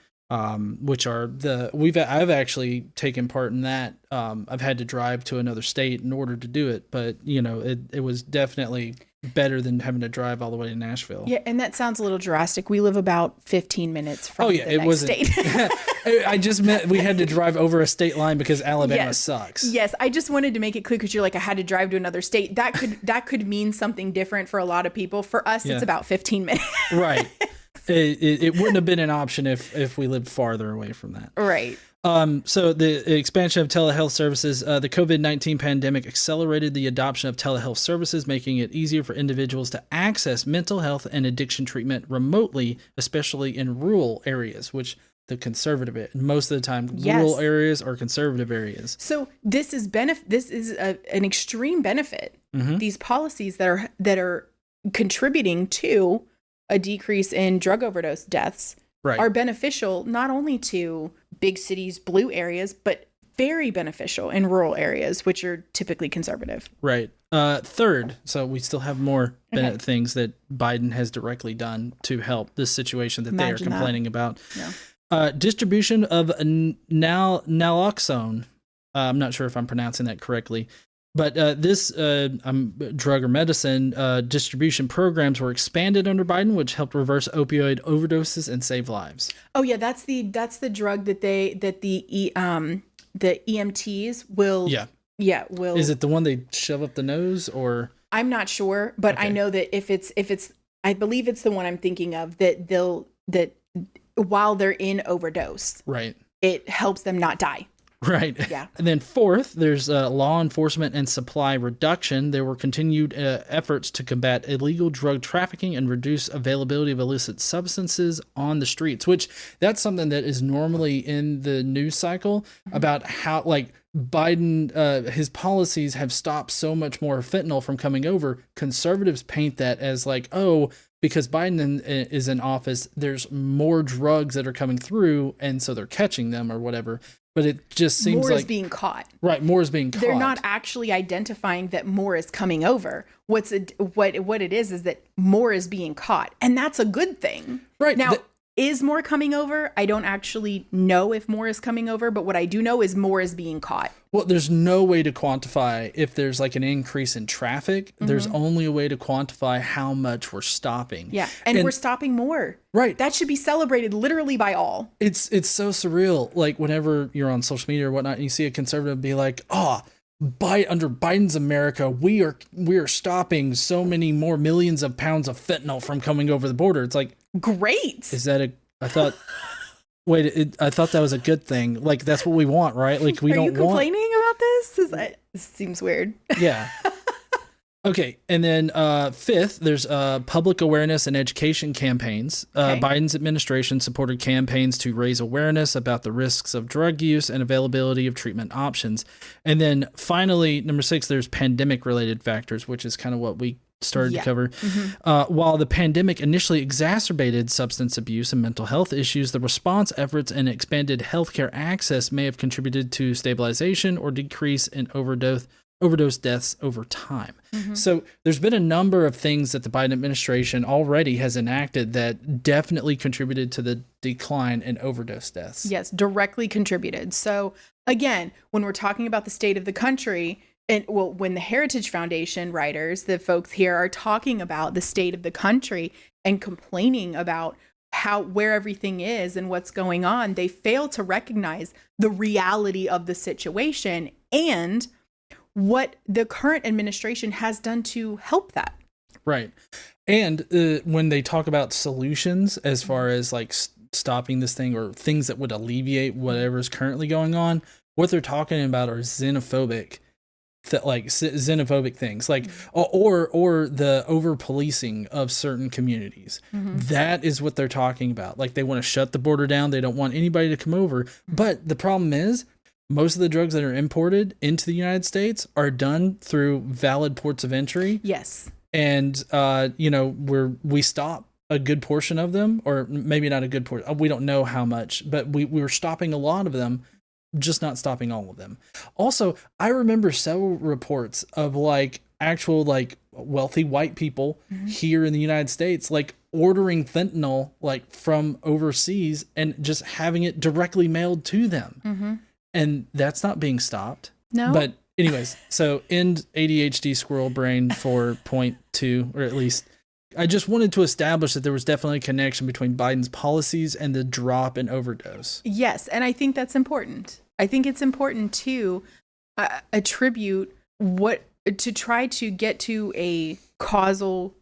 which are I've actually taken part in that. I've had to drive to another state in order to do it, but it was definitely better than having to drive all the way to Nashville. Yeah, and that sounds a little drastic. We live about 15 minutes from the next state. I just meant we had to drive over a state line because Alabama sucks. Yes, I just wanted to make it clear because you're like, I had to drive to another state. That could mean something different for a lot of people. For us, it's about 15 minutes. Right. It wouldn't have been an option if we lived farther away from that. Right. So the expansion of telehealth services, the COVID-19 pandemic accelerated the adoption of telehealth services, making it easier for individuals to access mental health and addiction treatment remotely, especially in rural areas, which most of the time, rural areas are conservative areas. So this is an extreme benefit. Mm-hmm. These policies that are contributing to a decrease in drug overdose deaths are beneficial not only to big cities, blue areas, but very beneficial in rural areas, which are typically conservative. Right. Third, so we still have more things that Biden has directly done to help this situation that they are complaining about. Yeah. Distribution of naloxone. I'm not sure if I'm pronouncing that correctly. But this drug or medicine distribution programs were expanded under Biden, which helped reverse opioid overdoses and save lives. Oh yeah, that's the drug that the EMTs will. Yeah. Will. Is it the one they shove up the nose, or? I'm not sure, but I know that if it's I believe it's the one I'm thinking of, that while they're in overdose, right, it helps them not die. Right. Yeah. And then fourth, there's law enforcement and supply reduction. There were continued efforts to combat illegal drug trafficking and reduce availability of illicit substances on the streets, which that's something that is normally in the news cycle about how, like, Biden, his policies have stopped so much more fentanyl from coming over. Conservatives paint that as like, oh, because Biden is in office, there's more drugs that are coming through, and so they're catching them or whatever. But it just seems more like is being caught. Right, more is being caught. They're not actually identifying that more is coming over. What it is that more is being caught, and that's a good thing. Right now. Is more coming over? I don't actually know if more is coming over, but what I do know is more is being caught. Well, there's no way to quantify if there's like an increase in traffic. There's only a way to quantify how much we're stopping. Yeah, and we're stopping more. Right. That should be celebrated literally by all. It's so surreal. Like whenever you're on social media or whatnot, and you see a conservative be like, under Biden's America, we are stopping so many more millions of pounds of fentanyl from coming over the border. It's like, great. Is that I thought that was a good thing. Like, that's what we want, right? Like, we don't want. Are you complaining about this? This seems weird. Yeah. Okay. And then fifth, there's public awareness and education campaigns. Biden's administration supported campaigns to raise awareness about the risks of drug use and availability of treatment options. And then finally, number 6, there's pandemic related factors, which is kind of what we started to cover. While the pandemic initially exacerbated substance abuse and mental health issues, the response efforts and expanded healthcare access may have contributed to stabilization or decrease in overdose deaths over time. So there's been a number of things that the Biden administration already has enacted that definitely contributed to the decline in overdose deaths. Yes, directly contributed. So again, when we're talking about the state of the country, and when the Heritage Foundation writers, the folks here, are talking about the state of the country and complaining about where everything is and what's going on, they fail to recognize the reality of the situation and what the current administration has done to help that. Right. And when they talk about solutions as far as like stopping this thing or things that would alleviate whatever is currently going on, what they're talking about are xenophobic things, like or the over policing of certain communities. That is what they're talking about. Like, they want to shut the border down. They don't want anybody to come over. But the problem is, most of the drugs that are imported into the United States are done through valid ports of entry. Yes. And we stop a good portion of them, or maybe not a good portion. We don't know how much, but we were stopping a lot of them, just not stopping all of them. Also, I remember several reports of like actual like wealthy white people here in the United States, like ordering fentanyl like from overseas and just having it directly mailed to them. And that's not being stopped. No. But anyways, so end ADHD squirrel brain for point 2, or at least I just wanted to establish that there was definitely a connection between Biden's policies and the drop in overdose. Yes, and I think that's important. I think it's important to attribute to try to get to a causal,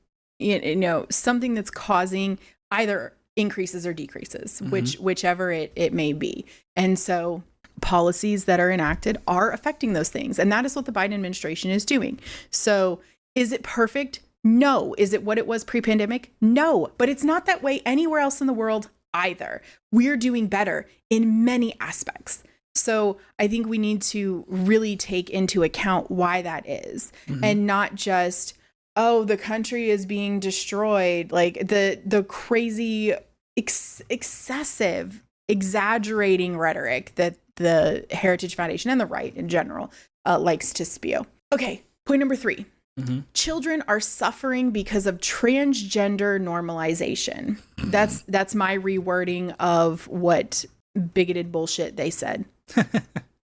something that's causing either increases or decreases, whichever it may be. And so policies that are enacted are affecting those things. And that is what the Biden administration is doing. So is it perfect? No. Is it what it was pre-pandemic? No. But it's not that way anywhere else in the world either. We're doing better in many aspects. So I think we need to really take into account why that is, and not just, the country is being destroyed, like the crazy, excessive, exaggerating rhetoric that the Heritage Foundation and the right in general likes to spew. Okay, point number 3. Children are suffering because of transgender normalization. That's my rewording of what bigoted bullshit they said.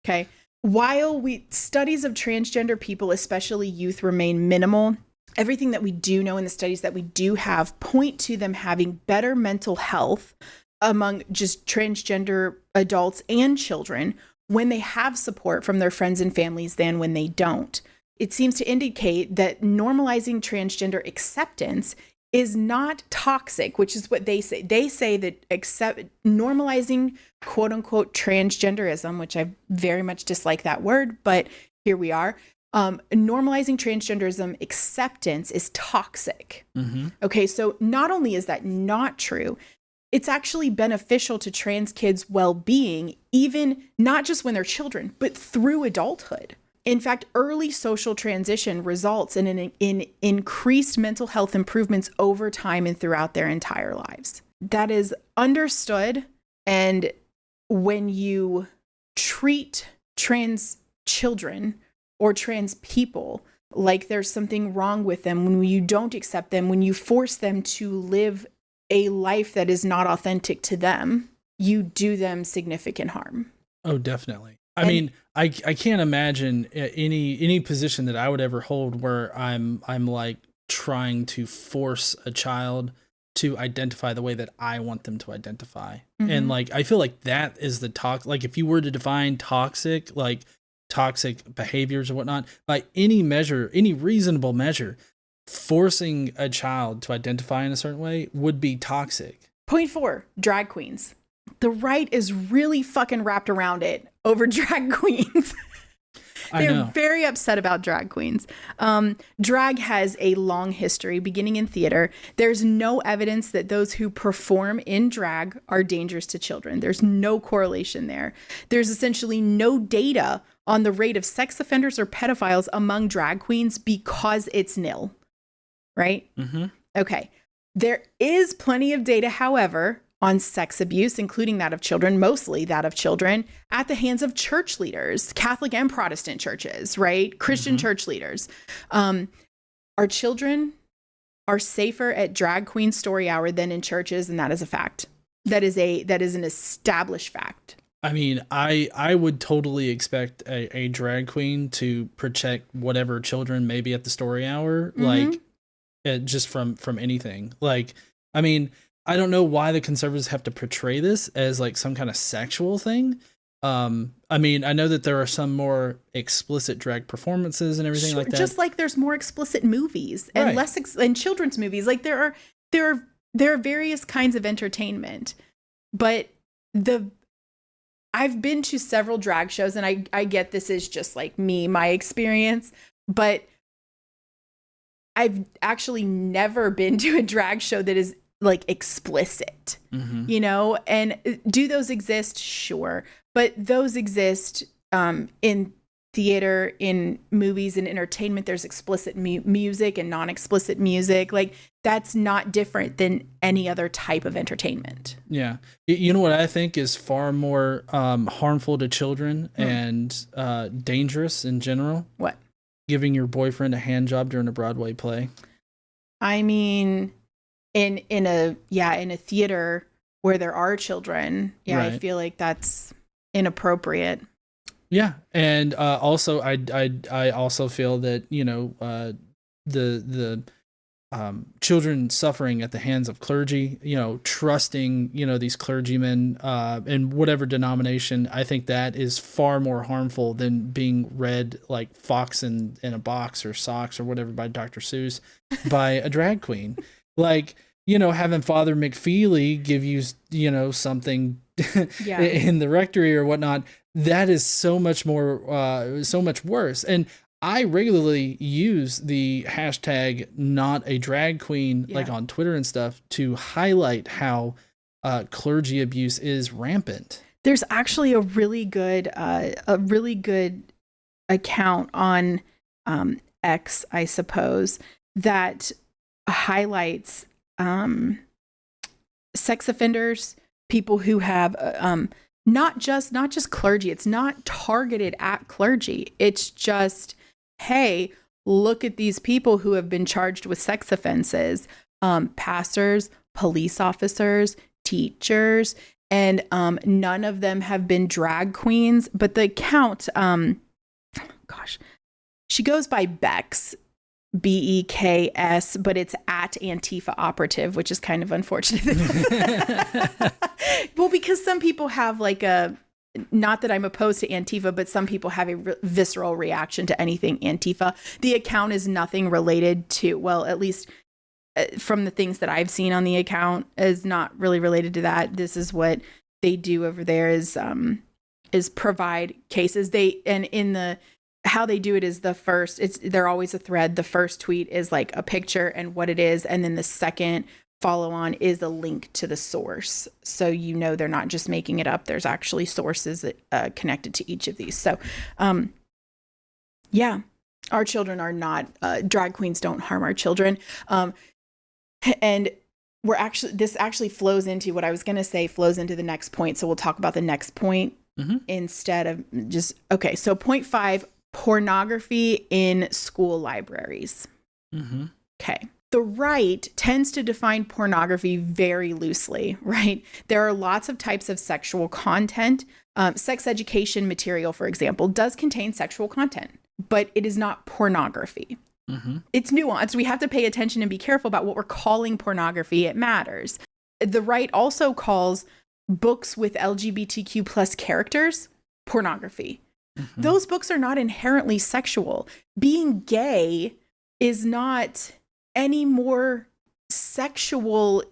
Okay. While studies of transgender people, especially youth, remain minimal, everything that we do know in the studies that we do have point to them having better mental health among just transgender adults and children when they have support from their friends and families than when they don't. It seems to indicate that normalizing transgender acceptance is not toxic, which is what they say. They say that normalizing quote unquote transgenderism, which I very much dislike that word, but here we are. Normalizing transgenderism acceptance is toxic. Mm-hmm. Okay, so not only is that not true, it's actually beneficial to trans kids' well-being, even not just when they're children, but through adulthood. In fact, early social transition results in increased mental health improvements over time and throughout their entire lives. That is understood. And when you treat trans children or trans people like there's something wrong with them, when you don't accept them, when you force them to live a life that is not authentic to them, you do them significant harm. Oh, definitely. I mean, I can't imagine any position that I would ever hold where I'm like trying to force a child to identify the way that I want them to identify. Mm-hmm. And like, I feel like that is the like if you were to define toxic behaviors or whatnot, by any measure, any reasonable measure, forcing a child to identify in a certain way would be toxic. Point 4, drag queens. The right is really fucking wrapped around it over drag queens. They're very upset about drag queens. Drag has a long history beginning in theater. There's no evidence that those who perform in drag are dangerous to children. There's no correlation there. There's essentially no data on the rate of sex offenders or pedophiles among drag queens because it's nil. Right? Mm-hmm. Okay. There is plenty of data, however, on sex abuse, including that of children, mostly that of children, at the hands of church leaders, Catholic and Protestant churches, right? Christian church leaders. Our children are safer at drag queen story hour than in churches, and that is a fact. That is an established fact. I mean, I would totally expect a drag queen to protect whatever children may be at the story hour, like just from anything. Like, I mean, I don't know why the conservatives have to portray this as like some kind of sexual thing. I mean, I know that there are some more explicit drag performances and everything like that. Just like there's more explicit movies and less and children's movies. Like there are various kinds of entertainment, but I've been to several drag shows, and I get this is just like my experience, but I've actually never been to a drag show that is like explicit, you know, and do those exist? Sure. But those exist in theater, in movies and entertainment. There's explicit music and non-explicit music. Like that's not different than any other type of entertainment. Yeah. You know what I think is far more harmful to children and dangerous in general? What? Giving your boyfriend a hand job during a Broadway play. I mean, in a theater where there are children, right. I feel like that's inappropriate. Yeah, and also I also feel that, you know, the children suffering at the hands of clergy, you know, trusting, you know, these clergymen in whatever denomination, I think that is far more harmful than being read like Fox in a Box or Socks or whatever by Dr. Seuss by a drag queen. Like, you know, having Father McFeely give you, you know, something in the rectory or whatnot, that is so much more, so much worse. And I regularly use the hashtag not a drag queen, like on Twitter and stuff, to highlight how clergy abuse is rampant. There's actually a really good account on X, I suppose, that highlights sex offenders, people who have not just clergy. It's not targeted at clergy. It's just, hey, look at these people who have been charged with sex offenses, pastors, police officers, teachers, and none of them have been drag queens. But the account, she goes by Bex, BEKS, but it's at Antifa Operative, which is kind of unfortunate. Well, because some people have like not that I'm opposed to Antifa, but some people have a visceral reaction to anything Antifa. The account is nothing related to, well, at least from the things that I've seen on the account is not really related to that. This is what they do over there is provide cases. How they do it is they're always a thread. The first tweet is like a picture and what it is. And then the second follow on is a link to the source. So, they're not just making it up. There's actually sources that, connected to each of these. So, yeah, our children are not, drag queens don't harm our children. And this actually flows into what I was going to say, flows into the next point. So we'll talk about the next point instead of okay. So point 5, pornography in school libraries. Okay. The right tends to define pornography very loosely, right? There are lots of types of sexual content. Sex education material, for example, does contain sexual content, but it is not pornography. It's nuanced. We have to pay attention and be careful about what we're calling pornography. It matters. The right also calls books with LGBTQ plus characters pornography. Those books are not inherently sexual. Being gay is not any more sexual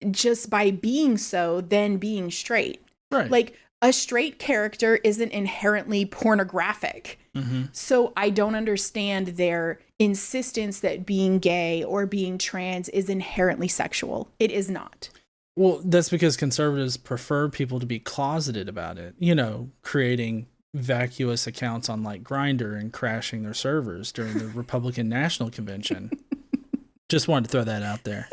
just by being so than being straight. Right. Like a straight character isn't inherently pornographic. So I don't understand their insistence that being gay or being trans is inherently sexual. It is not. Well, that's because conservatives prefer people to be closeted about it, creating vacuous accounts on like Grindr and crashing their servers during the Republican National Convention. Just wanted to throw that out there.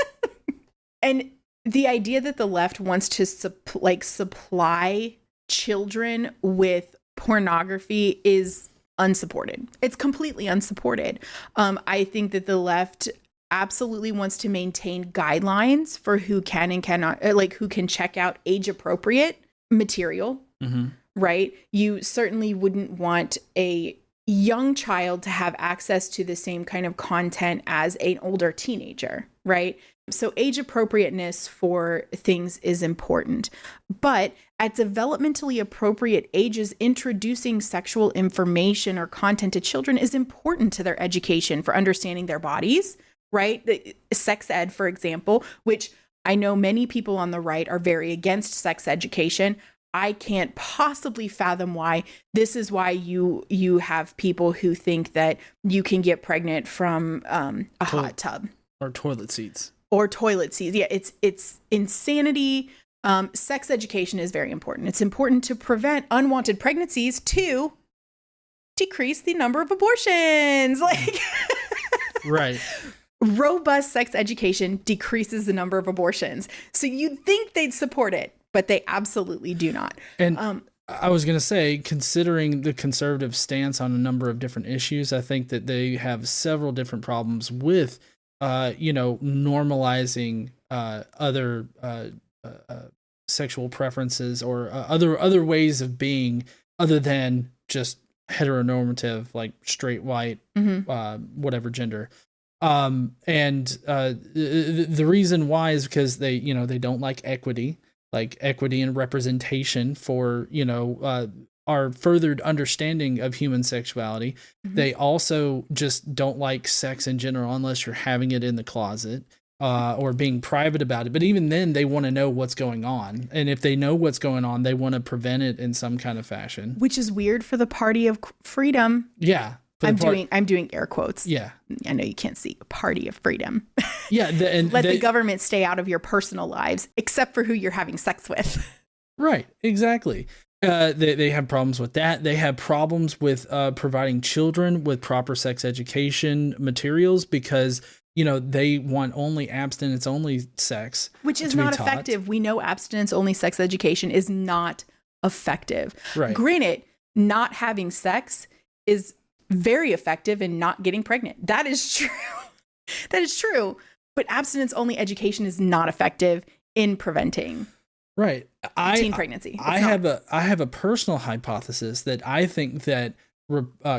And the idea that the left wants to supply children with pornography is unsupported. It's completely unsupported. I think that the left absolutely wants to maintain guidelines for who can and cannot, who can check out age appropriate material, right? You certainly wouldn't want a young child to have access to the same kind of content as an older teenager, right? So age appropriateness for things is important. But at developmentally appropriate ages, introducing sexual information or content to children is important to their education for understanding their bodies, right? The sex ed, for example, which I know many people on the right are very against sex education. I can't possibly fathom why. This is why you have people who think that you can get pregnant from a hot tub. Or toilet seats. Yeah, it's insanity. Sex education is very important. It's important to prevent unwanted pregnancies, to decrease the number of abortions. Right. Robust sex education decreases the number of abortions. So you'd think they'd support it, but they absolutely do not. And I was going to say, considering the conservative stance on a number of different issues, I think that they have several different problems with normalizing other sexual preferences or other ways of being other than just heteronormative, like straight, white, whatever gender. The reason why is because they don't like equity and representation for, our furthered understanding of human sexuality. They also just don't like sex in general unless you're having it in the closet or being private about it. But even then, they want to know what's going on. And if they know what's going on, they want to prevent it in some kind of fashion. Which is weird for the party of freedom. Yeah. I'm doing air quotes. Yeah. I know you can't see. Party of freedom. Yeah. Let the government stay out of your personal lives, except for who you're having sex with. Right. Exactly. They have problems with that. They have problems with providing children with proper sex education materials because, they want only abstinence-only sex. Which is not effective. We know abstinence-only sex education is not effective. Right. Granted, not having sex is very effective in not getting pregnant. That is true. That is true. But abstinence-only education is not effective in preventing teen pregnancy. I have a personal hypothesis that I think that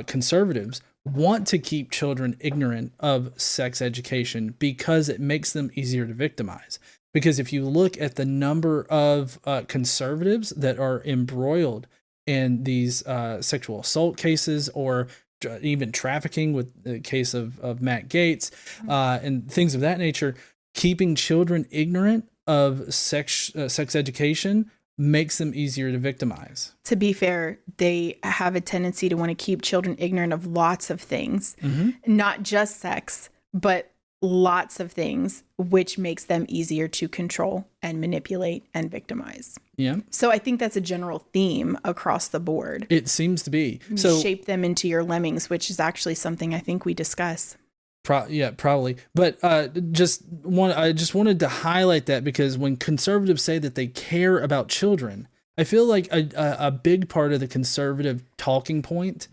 conservatives want to keep children ignorant of sex education because it makes them easier to victimize. Because if you look at the number of conservatives that are embroiled in these sexual assault cases or even trafficking with the case of Matt Gaetz and things of that nature, keeping children ignorant of sex education makes them easier to victimize. To be fair, they have a tendency to want to keep children ignorant of lots of things, not just sex, but lots of things, which makes them easier to control and manipulate and victimize. Yeah. So I think that's a general theme across the board. It seems to be. So shape them into your lemmings, which is actually something I think we discuss. Yeah, probably. But I just wanted to highlight that, because when conservatives say that they care about children, I feel like a big part of the conservative talking point,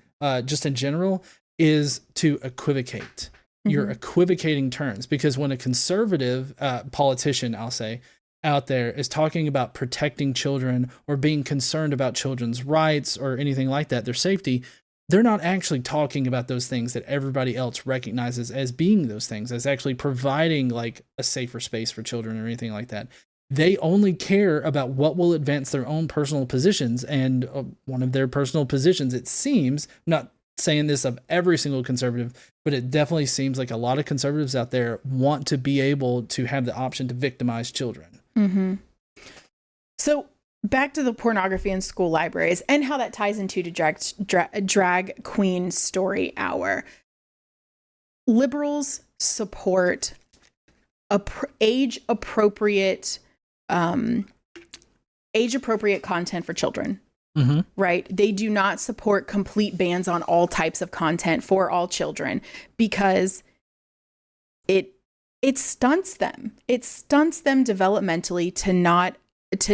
just in general, is to equivocate. You're equivocating terms, because when a conservative politician, I'll say, out there is talking about protecting children or being concerned about children's rights or anything like that, their safety, they're not actually talking about those things that everybody else recognizes as being those things, as actually providing like a safer space for children or anything like that. They only care about what will advance their own personal positions. And one of their personal positions, it seems, not saying this of every single conservative, but it definitely seems like a lot of conservatives out there want to be able to have the option to victimize children. So back to the pornography in school libraries and how that ties into the drag queen story hour. Liberals support age appropriate content for children. Right? They do not support complete bans on all types of content for all children, because it stunts them. It stunts them developmentally to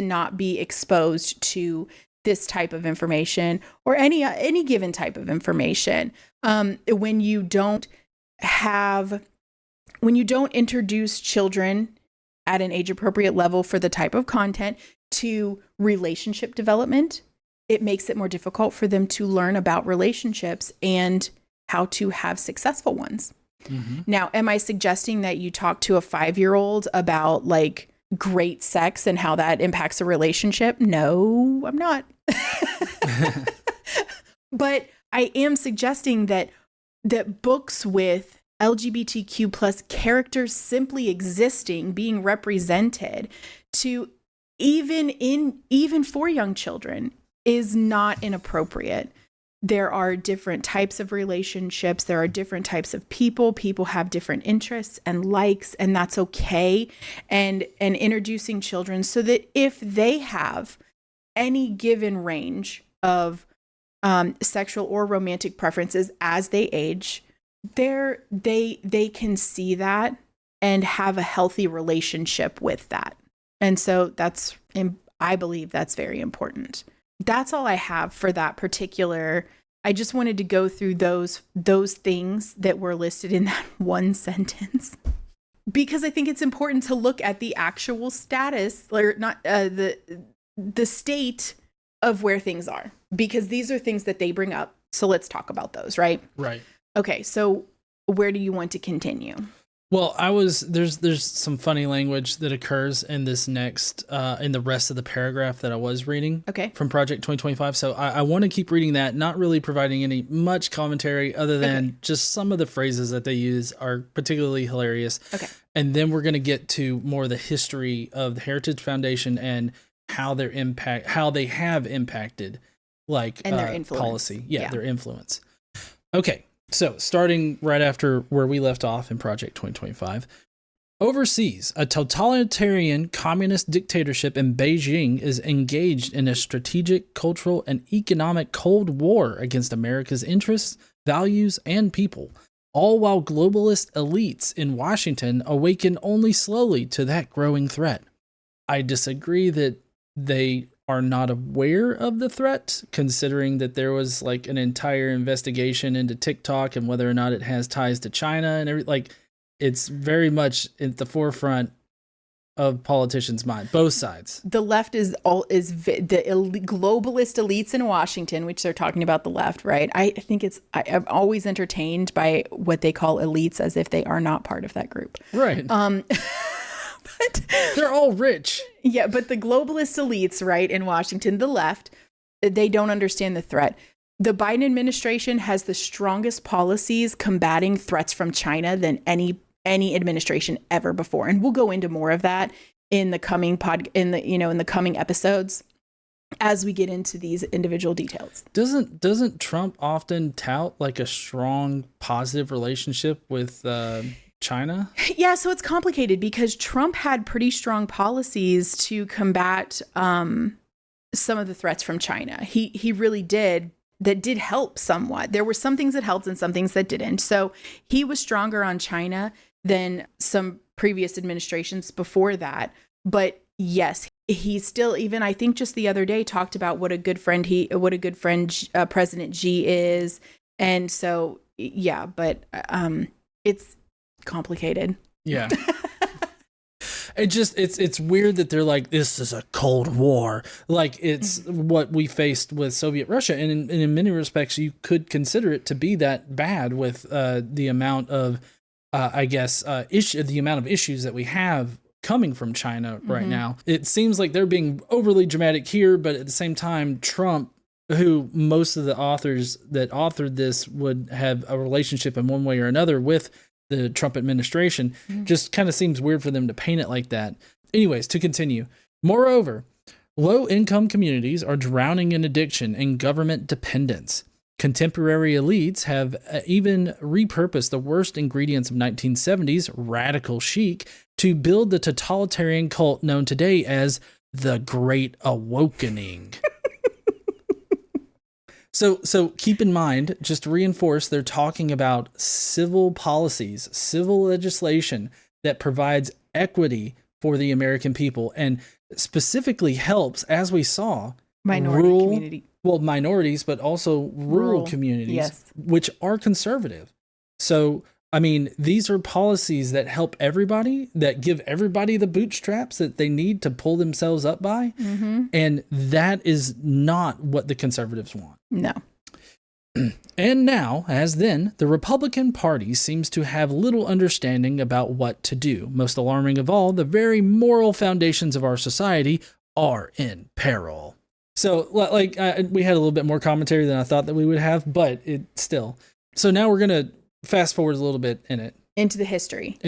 not be exposed to this type of information or any given type of information. When you don't introduce children at an age appropriate level for the type of content to relationship development, it makes it more difficult for them to learn about relationships and how to have successful ones. Now, am I suggesting that you talk to a 5-year-old about like great sex and how that impacts a relationship? No, I'm not. But I am suggesting that books with LGBTQ plus characters simply existing, being represented, to even for young children, is not inappropriate. There are different types of relationships. There are different types of people. People have different interests and likes, and that's okay. And introducing children so that if they have any given range of sexual or romantic preferences as they age, they can see that and have a healthy relationship with that. And so I believe that's very important. That's all I have for that particular. I just wanted to go through those things that were listed in that one sentence, because I think it's important to look at the actual status, or not the state of where things are, because these are things that they bring up. So let's talk about those, right? Right. Okay. So where do you want to continue? Well, there's some funny language that occurs in this next, in the rest of the paragraph that I was reading from Project 2025. So I want to keep reading that, not really providing any much commentary other than just some of the phrases that they use are particularly hilarious. Okay. And then we're going to get to more of the history of the Heritage Foundation and how they have impacted like and their influence. Policy. Yeah, their influence. Okay. So, starting right after where we left off in Project 2025, overseas, a totalitarian communist dictatorship in Beijing is engaged in a strategic, cultural, and economic Cold War against America's interests, values, and people, all while globalist elites in Washington awaken only slowly to that growing threat. I disagree that they are not aware of the threat, considering that there was like an entire investigation into TikTok and whether or not it has ties to China and it's very much at the forefront of politicians' mind, both sides. The left is globalist elites in Washington, which they're talking about the left, right? I think I'm always entertained by what they call elites as if they are not part of that group. Right. But they're all rich. Yeah, but the globalist elites, right, in Washington, the left, they don't understand the threat. The Biden administration has the strongest policies combating threats from China than any any administration ever before. And we'll go into more of that in the coming in the coming episodes as we get into these individual details. Doesn't Trump often tout like a strong positive relationship with China? Yeah, so it's complicated because Trump had pretty strong policies to combat some of the threats from China. He really did. That did help somewhat. There were some things that helped and some things that didn't. So he was stronger on China than some previous administrations before that. But yes, he still, even I think just the other day, talked about what a good friend President Xi is. And so, yeah, but it's complicated. Yeah. It's weird that they're like, this is a Cold War. Like it's what we faced with Soviet Russia. And in many respects, you could consider it to be that bad with the amount of, the amount of issues that we have coming from China right now. It seems like they're being overly dramatic here, but at the same time, Trump, who most of the authors that authored this would have a relationship in one way or another with the Trump administration, just kind of seems weird for them to paint it like that. Anyways, to continue. Moreover, low-income communities are drowning in addiction and government dependence. Contemporary elites have even repurposed the worst ingredients of 1970s radical chic to build the totalitarian cult known today as the Great Awakening. So keep in mind, just to reinforce, they're talking about civil policies, civil legislation that provides equity for the American people and specifically helps, as we saw, minorities, but also rural communities, yes, which are conservative. So, I mean, these are policies that help everybody, that give everybody the bootstraps that they need to pull themselves up by. And that is not what the conservatives want. No. And now, as then, the Republican Party seems to have little understanding about what to do. Most alarming of all, the very moral foundations of our society are in peril. So, like, we had a little bit more commentary than I thought that we would have, but it still. So now we're going to fast forward a little bit in it. Into the history.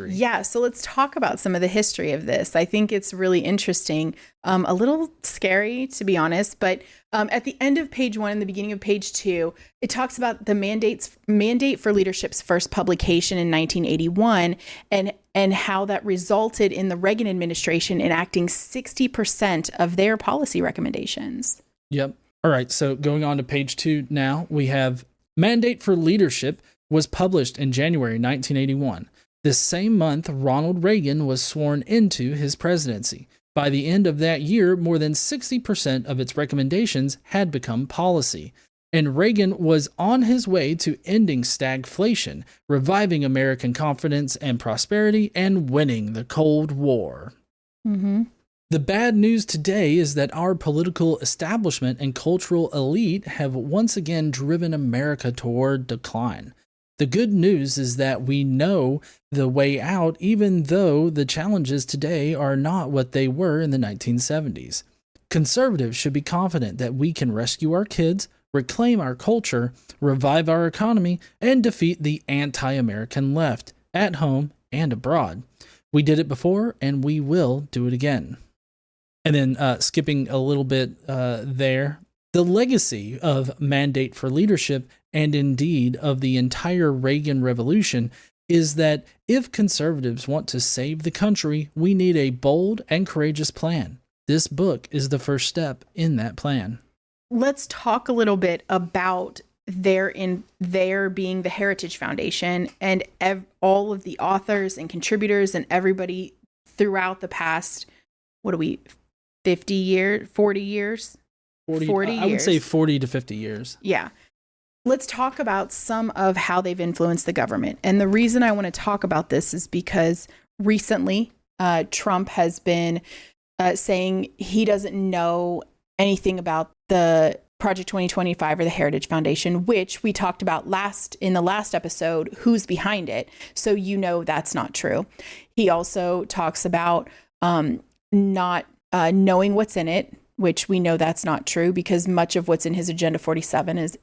Yeah, so let's talk about some of the history of this. I think it's really interesting, a little scary, to be honest, but at the end of page 1 and the beginning of page 2, it talks about the mandate for leadership's first publication in 1981 and how that resulted in the Reagan administration enacting 60% of their policy recommendations. Yep. All right, so going on to page 2 now, we have Mandate for Leadership was published in January 1981. This same month, Ronald Reagan was sworn into his presidency. By the end of that year, more than 60% of its recommendations had become policy. And Reagan was on his way to ending stagflation, reviving American confidence and prosperity, and winning the Cold War. The bad news today is that our political establishment and cultural elite have once again driven America toward decline. The good news is that we know the way out, even though the challenges today are not what they were in the 1970s. Conservatives should be confident that we can rescue our kids, reclaim our culture, revive our economy, and defeat the anti-American left, at home and abroad. We did it before, and we will do it again. And then skipping a little bit there, the legacy of Mandate for Leadership, and indeed of the entire Reagan Revolution, is that if conservatives want to save the country, we need a bold and courageous plan. This book is the first step in that plan. Let's talk a little bit about there being the Heritage Foundation and all of the authors and contributors and everybody throughout the past, 50 years, 40 years? 40 years. I would say 40 to 50 years. Yeah. Let's talk about some of how they've influenced the government. And the reason I want to talk about this is because recently Trump has been saying he doesn't know anything about the Project 2025 or the Heritage Foundation, which we talked about in the last episode, who's behind it. So that's not true. He also talks about not knowing what's in it, which we know that's not true because much of what's in his Agenda 47 is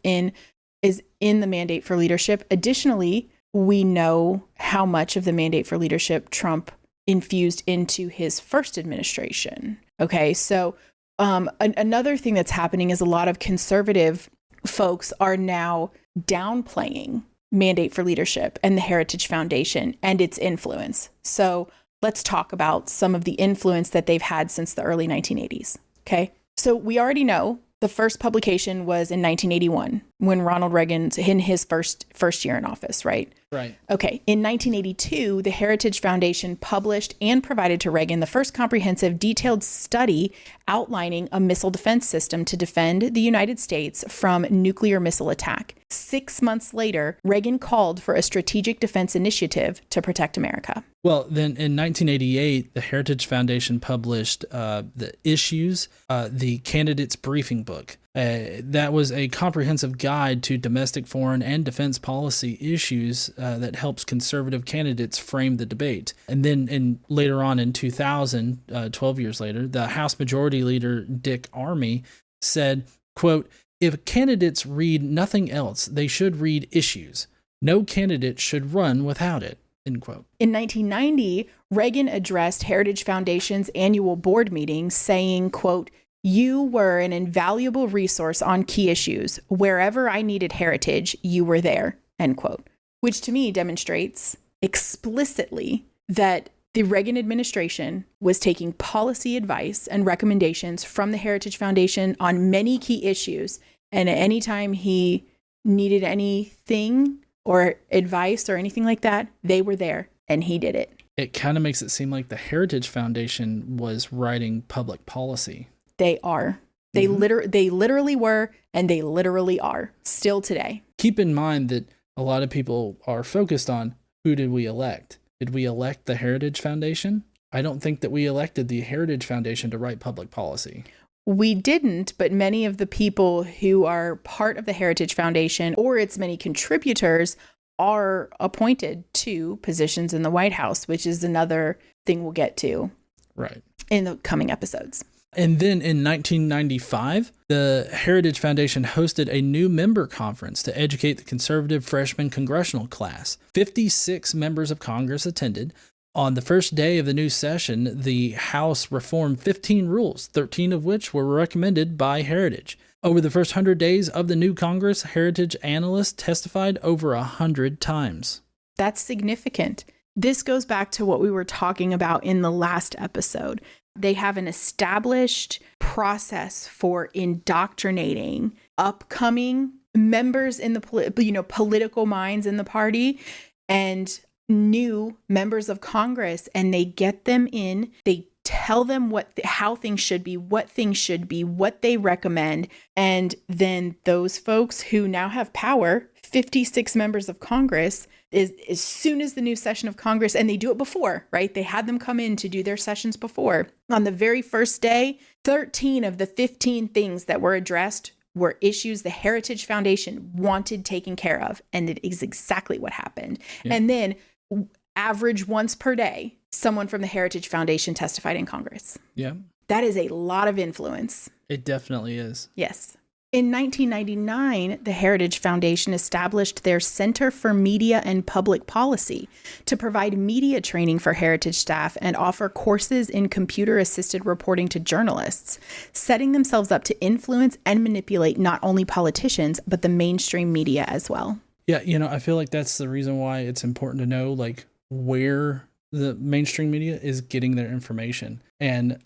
in the Mandate for Leadership. Additionally, we know how much of the mandate for leadership Trump infused into his first administration. Okay, so another thing that's happening is a lot of conservative folks are now downplaying mandate for leadership and the Heritage Foundation and its influence. So let's talk about some of the influence that they've had since the early 1980s. Okay, so we already know the first publication was in 1981 when Ronald Reagan's in his first year in office, right? Right. Okay. In 1982, the Heritage Foundation published and provided to Reagan the first comprehensive detailed study outlining a missile defense system to defend the United States from nuclear missile attack. 6 months later, Reagan called for a strategic defense initiative to protect America. Well, then in 1988, the Heritage Foundation published the Issues, the Candidate's Briefing Book. That was a comprehensive guide to domestic, foreign, and defense policy issues that helps conservative candidates frame the debate. And then later on in 2000, 12 years later, the House Majority Leader Dick Armey said, quote, "If candidates read nothing else, they should read Issues. No candidate should run without it." End quote. In 1990, Reagan addressed Heritage Foundation's annual board meeting saying, quote, "You were an invaluable resource on key issues. Wherever I needed heritage, you were there," end quote. Which to me demonstrates explicitly that the Reagan administration was taking policy advice and recommendations from the Heritage Foundation on many key issues. And at any time he needed anything or advice or anything like that, they were there and he did it. It kind of makes it seem like the Heritage Foundation was writing public policy. They are. They literally were, and they literally are still today. Keep in mind that a lot of people are focused on who did we elect? Did we elect the Heritage Foundation? I don't think that we elected the Heritage Foundation to write public policy. We didn't, but many of the people who are part of the Heritage Foundation or its many contributors are appointed to positions in the White House, which is another thing we'll get to right in the coming episodes. And then in 1995, the Heritage Foundation hosted a new member conference to educate the conservative freshman congressional class. 56 members of Congress attended. On the first day of the new session, the House reformed 15 rules, 13 of which were recommended by Heritage. Over the first 100 days of the new Congress, Heritage analysts testified over 100 times. That's significant. This goes back to what we were talking about in the last episode. They have an established process for indoctrinating upcoming members in the political minds in the party and new members of Congress, and they get them in. They tell them how things should be, what they recommend, and then those folks who now have power, 56 members of Congress, is as soon as the new session of Congress, and they do it before, right? They had them come in to do their sessions before. On the very first day, 13 of the 15 things that were addressed were issues the Heritage Foundation wanted taken care of, and it is exactly what happened. Yeah. And then average once per day, someone from the Heritage Foundation testified in Congress. Yeah. That is a lot of influence. It definitely is. Yes. In 1999, the Heritage Foundation established their Center for Media and Public Policy to provide media training for Heritage staff and offer courses in computer-assisted reporting to journalists, setting themselves up to influence and manipulate not only politicians, but the mainstream media as well. Yeah, I feel like that's the reason why it's important to know, where the mainstream media is getting their information. And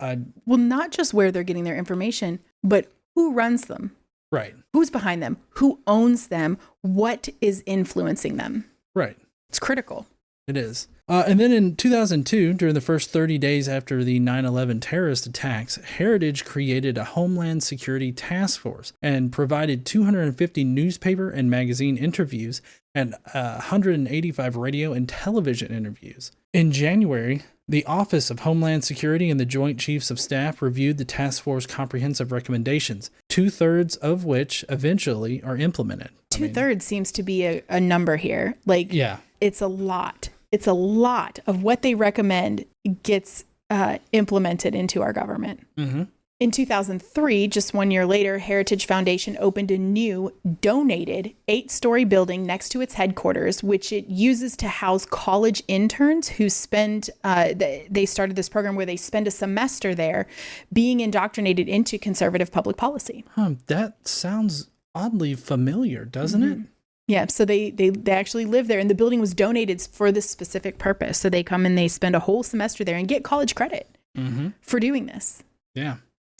well, not just where they're getting their information, but who runs them. Right. Who's behind them? Who owns them? What is influencing them? Right. It's critical. It is. And then in 2002, during the first 30 days after the 9/11 terrorist attacks, Heritage created a Homeland Security Task Force and provided 250 newspaper and magazine interviews and 185 radio and television interviews. In January, the Office of Homeland Security and the Joint Chiefs of Staff reviewed the task force comprehensive recommendations, 2/3 of which eventually are implemented. 2/3 seems to be a number here. Yeah. It's a lot. It's a lot of what they recommend gets implemented into our government. Mm-hmm. In 2003, just 1 year later, Heritage Foundation opened a new donated 8-story building next to its headquarters, which it uses to house college interns who spend, they started this program where they spend a semester there being indoctrinated into conservative public policy. That sounds oddly familiar, doesn't it? Yeah, so they actually live there, and the building was donated for this specific purpose. So they come and they spend a whole semester there and get college credit for doing this. Yeah.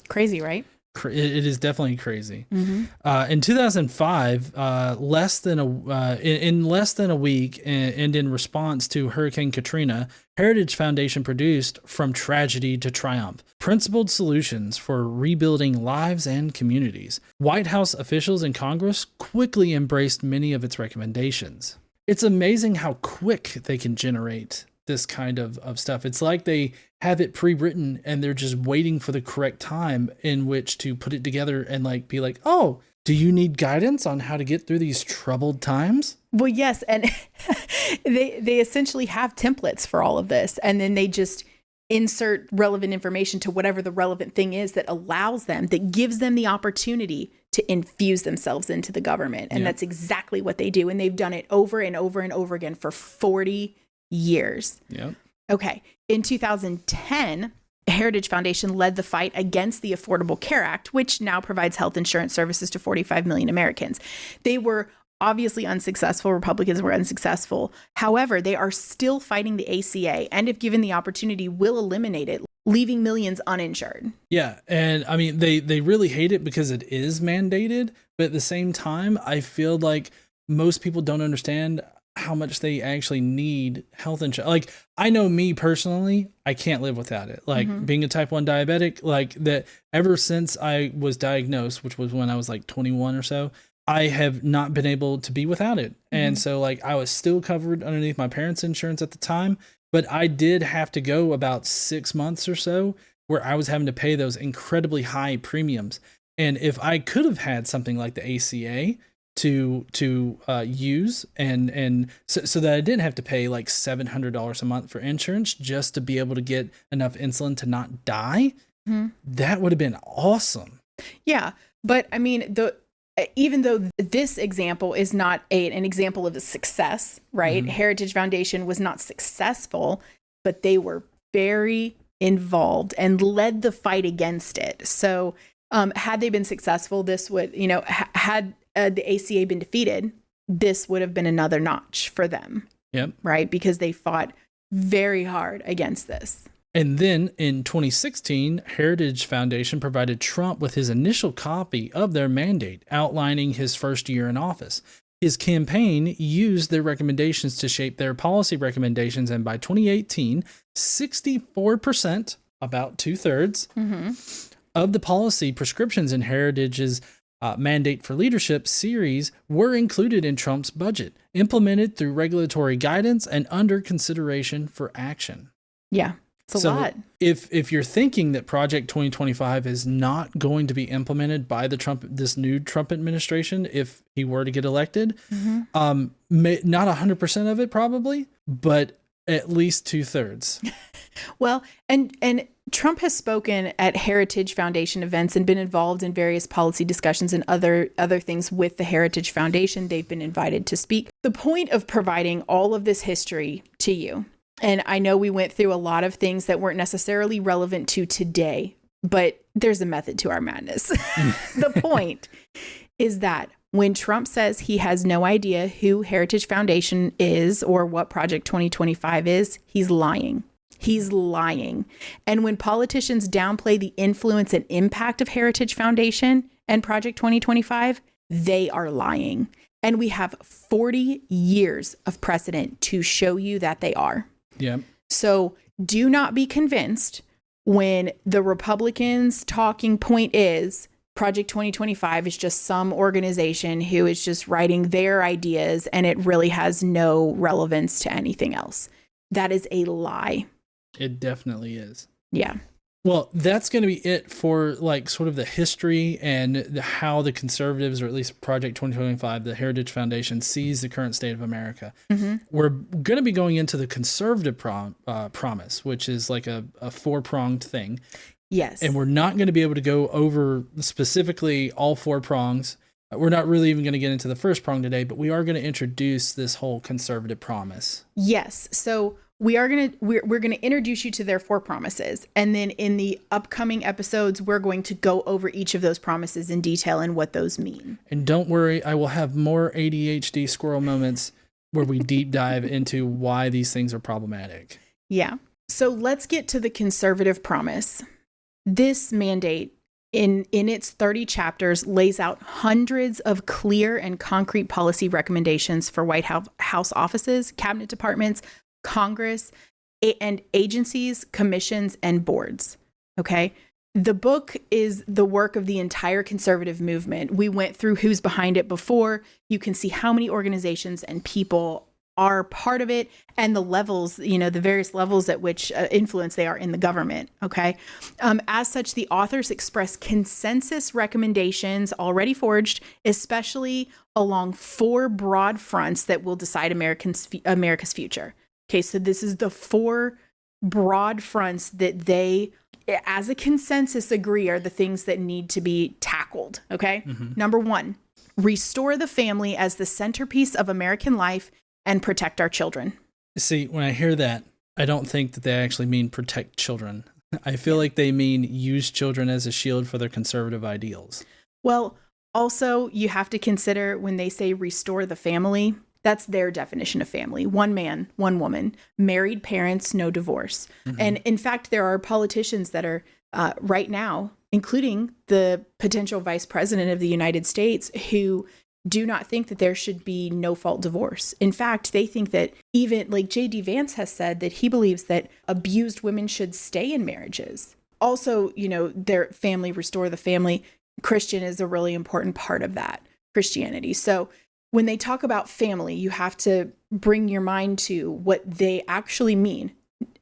Crazy, right? It is definitely crazy. In 2005, in less than a week, and in response to Hurricane Katrina, Heritage Foundation produced From Tragedy to Triumph: Principled Solutions for Rebuilding Lives and Communities. White House officials and Congress quickly embraced many of its recommendations. It's amazing how quick they can generate this kind of stuff. It's like they have it pre-written and they're just waiting for the correct time in which to put it together and like be like, oh, do you need guidance on how to get through these troubled times? Well, yes. And they essentially have templates for all of this. And then they just insert relevant information to whatever the relevant thing is that allows them, that gives them the opportunity to infuse themselves into the government. And that's exactly what they do. And they've done it over and over and over again for 40 years. Yep. Okay. In 2010, Heritage Foundation led the fight against the Affordable Care Act, which now provides health insurance services to 45 million Americans. They were obviously unsuccessful. Republicans were unsuccessful. However, they are still fighting the ACA, and if given the opportunity, will eliminate it, leaving millions uninsured. Yeah. And I mean, they really hate it because it is mandated. But at the same time, I feel like most people don't understand how much they actually need health insurance. Like, I know me personally, I can't live without it. Like being a type 1 diabetic, like that ever since I was diagnosed, which was when I was like 21 or so, I have not been able to be without it. And so like I was still covered underneath my parents' insurance at the time, but I did have to go about 6 months or so where I was having to pay those incredibly high premiums. And if I could have had something like the ACA to use and so that I didn't have to pay like $700 a month for insurance just to be able to get enough insulin to not die, that would have been awesome. Yeah. But I mean, even though this example is not an example of a success, right? Heritage Foundation was not successful, but they were very involved and led the fight against it. So had they been successful, this would, had the ACA been defeated, this would have been another notch for them. Yep. Right? Because they fought very hard against this. And then in 2016, Heritage Foundation provided Trump with his initial copy of their mandate outlining his first year in office. His campaign used their recommendations to shape their policy recommendations, and by 2018, 64%, about 2/3, of the policy prescriptions in Heritage's Mandate for Leadership series were included in Trump's budget, implemented through regulatory guidance and under consideration for action. Yeah, it's a lot. If you're thinking that Project 2025 is not going to be implemented by this new Trump administration, if he were to get elected, not 100% of it probably, but at least 2/3. Well, and Trump has spoken at Heritage Foundation events and been involved in various policy discussions and other things with the Heritage Foundation. They've been invited to speak. The point of providing all of this history to you, and I know we went through a lot of things that weren't necessarily relevant to today, but there's a method to our madness. The point is that when Trump says he has no idea who Heritage Foundation is or what Project 2025 is, he's lying. He's lying. And when politicians downplay the influence and impact of Heritage Foundation and Project 2025, they are lying. And we have 40 years of precedent to show you that they are. Yeah. So do not be convinced when the Republicans' talking point is Project 2025 is just some organization who is just writing their ideas and it really has no relevance to anything else. That is a lie. It definitely is. Yeah. Well, that's going to be it for like sort of the history and how the conservatives, or at least Project 2025, the Heritage Foundation, sees the current state of America. We're going to be going into the conservative promise, which is like a four-pronged thing. Yes. And we're not going to be able to go over specifically all 4 prongs. We're not really even going to get into the first prong today, but we are going to introduce this whole conservative promise. Yes. So we're going to introduce you to their 4 promises. And then in the upcoming episodes, we're going to go over each of those promises in detail and what those mean. And don't worry, I will have more ADHD squirrel moments where we deep dive into why these things are problematic. Yeah. So let's get to the conservative promise. This mandate in its 30 chapters lays out hundreds of clear and concrete policy recommendations for White House offices, cabinet departments, Congress, and agencies, commissions, and boards. Okay. The book is the work of the entire conservative movement. We went through who's behind it before. You can see how many organizations and people are part of it and the levels, the various levels at which influence they are in the government. Okay. As such, the authors express consensus recommendations already forged, especially along 4 broad fronts that will decide America's future. Okay. So this is the 4 broad fronts that they, as a consensus, agree are the things that need to be tackled. Okay. Mm-hmm. Number 1, restore the family as the centerpiece of American life and protect our children. See, when I hear that, I don't think that they actually mean protect children. I feel like they mean use children as a shield for their conservative ideals. Well, also, you have to consider when they say restore the family, that's their definition of family. 1 man, 1 woman, married parents, no divorce. Mm-hmm. And in fact, there are politicians that are right now, including the potential vice president of the United States, who do not think that there should be no-fault divorce. In fact, they think that even like J.D. Vance has said that he believes that abused women should stay in marriages. Also, their family, restore the family. Christian is a really important part of that, Christianity. So when they talk about family, you have to bring your mind to what they actually mean.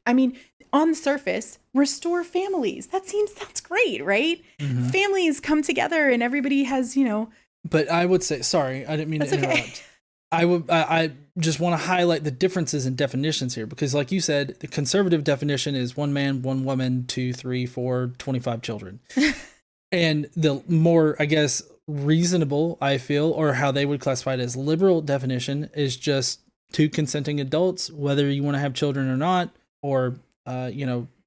I mean, on the surface, restore families. That's great, right? Mm-hmm. Families come together and everybody has, But I would say, sorry, I didn't mean to interrupt. Okay. I just want to highlight the differences in definitions here, because like you said, the conservative definition is 1 man, 1 woman, 2, 3, 4, 25 children. And the more, I guess, reasonable, I feel, or how they would classify it as liberal definition is just 2 consenting adults, whether you want to have children or not, or,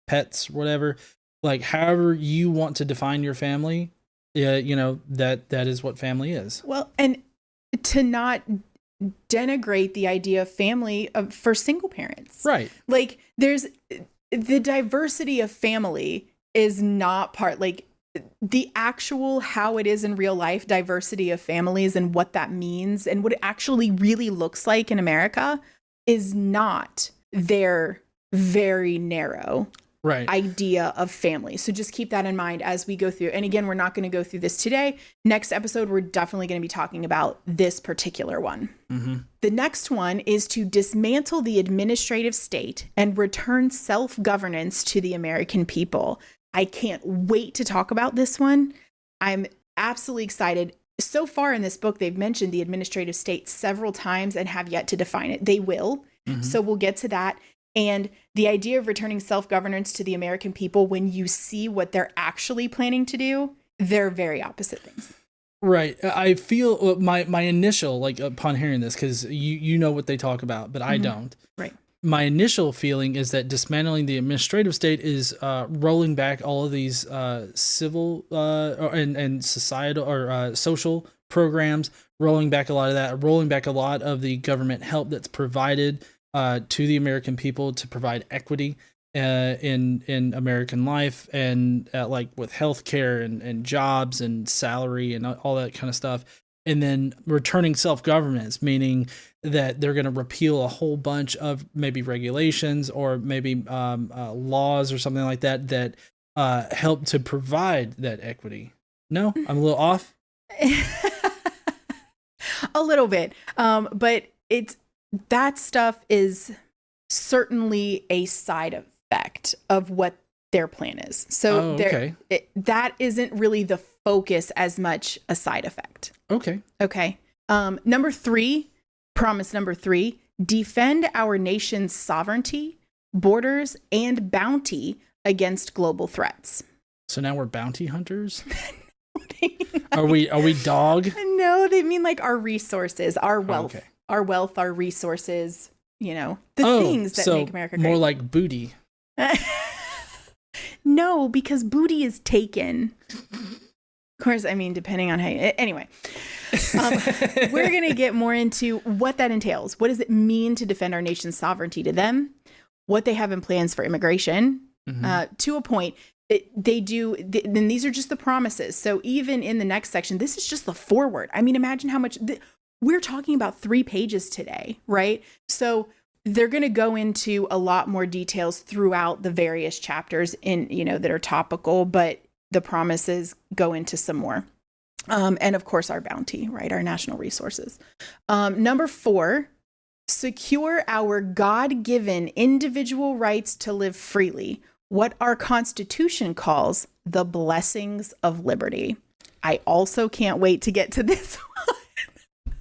pets, whatever, like however you want to define your family. Yeah, that is what family is. Well, and to not denigrate the idea of family for single parents. Right. Like there's the diversity of family is not part, like the actual how it is in real life, diversity of families and what that means and what it actually really looks like in America is not their very narrow idea of family. So just keep that in mind as we go through. And again, we're not going to go through this today. Next episode, we're definitely going to be talking about this particular one. Mm-hmm. The next one is to dismantle the administrative state and return self-governance to the American people. I can't wait to talk about this one. I'm absolutely excited. So far in this book, they've mentioned the administrative state several times and have yet to define it. They will. Mm-hmm. So we'll get to that. And the idea of returning self-governance to the American people, when you see what they're actually planning to do, they're very opposite things. Right. I feel my initial, like upon hearing this, because you know what they talk about, but I don't. Right. My initial feeling is that dismantling the administrative state is rolling back all of these civil and societal or social programs, rolling back a lot of that, rolling back a lot of the government help that's provided to the American people to provide equity in American life, and like with healthcare and jobs and salary and all that kind of stuff. And then returning self-governance, meaning that they're going to repeal a whole bunch of maybe regulations or maybe laws or something like that help to provide that equity. No, I'm a little off. A little bit. But that stuff is certainly a side effect of what their plan is. So that isn't really the focus as much a side effect. Okay. Promise number 3, defend our nation's sovereignty, borders, and bounty against global threats. So now we're bounty hunters? They mean like- Are we dog? No, they mean like our resources, our wealth, Okay. our wealth, our resources, the things that make America great. More like booty. No, because booty is taken. Of course, I mean, depending on how anyway, we're going to get more into what that entails. What does it mean to defend our nation's sovereignty to them? What they have in plans for immigration to a point. And these are just the promises. So even in the next section, this is just the foreword. I mean, imagine how much we're talking about 3 pages today, right? So they're going to go into a lot more details throughout the various chapters that are topical, but the promises go into some more. And of course, our bounty, right? Our national resources. Number 4, secure our God-given individual rights to live freely, what our Constitution calls the blessings of liberty. I also can't wait to get to this one.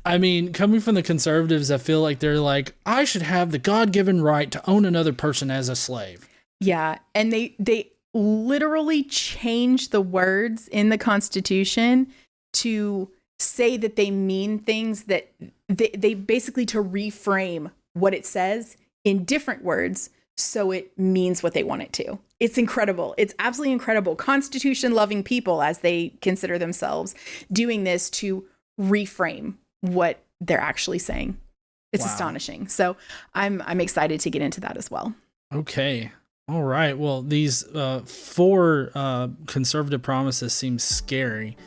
I mean, coming from the conservatives, I feel like they're like, I should have the God-given right to own another person as a slave. Yeah, and they literally changed the words in the Constitution to say that they mean things that they basically to reframe what it says in different words so it means what they want it to. It's incredible. It's absolutely incredible. Constitution-loving people, as they consider themselves, doing this to reframe what they're actually saying. It's astonishing. So I'm excited to get into that as well. Okay. All right. Well, these 4 conservative promises seem scary.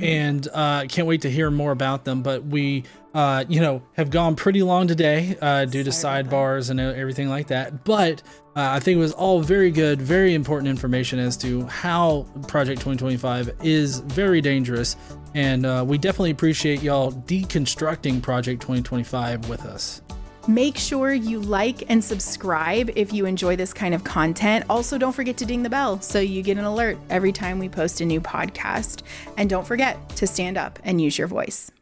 And can't wait to hear more about them. But we, have gone pretty long today due to sidebars and everything like that. But I think it was all very good, very important information as to how Project 2025 is very dangerous. And we definitely appreciate y'all deconstructing Project 2025 with us. Make sure you like and subscribe if you enjoy this kind of content. Also, don't forget to ding the bell so you get an alert every time we post a new podcast. And don't forget to stand up and use your voice.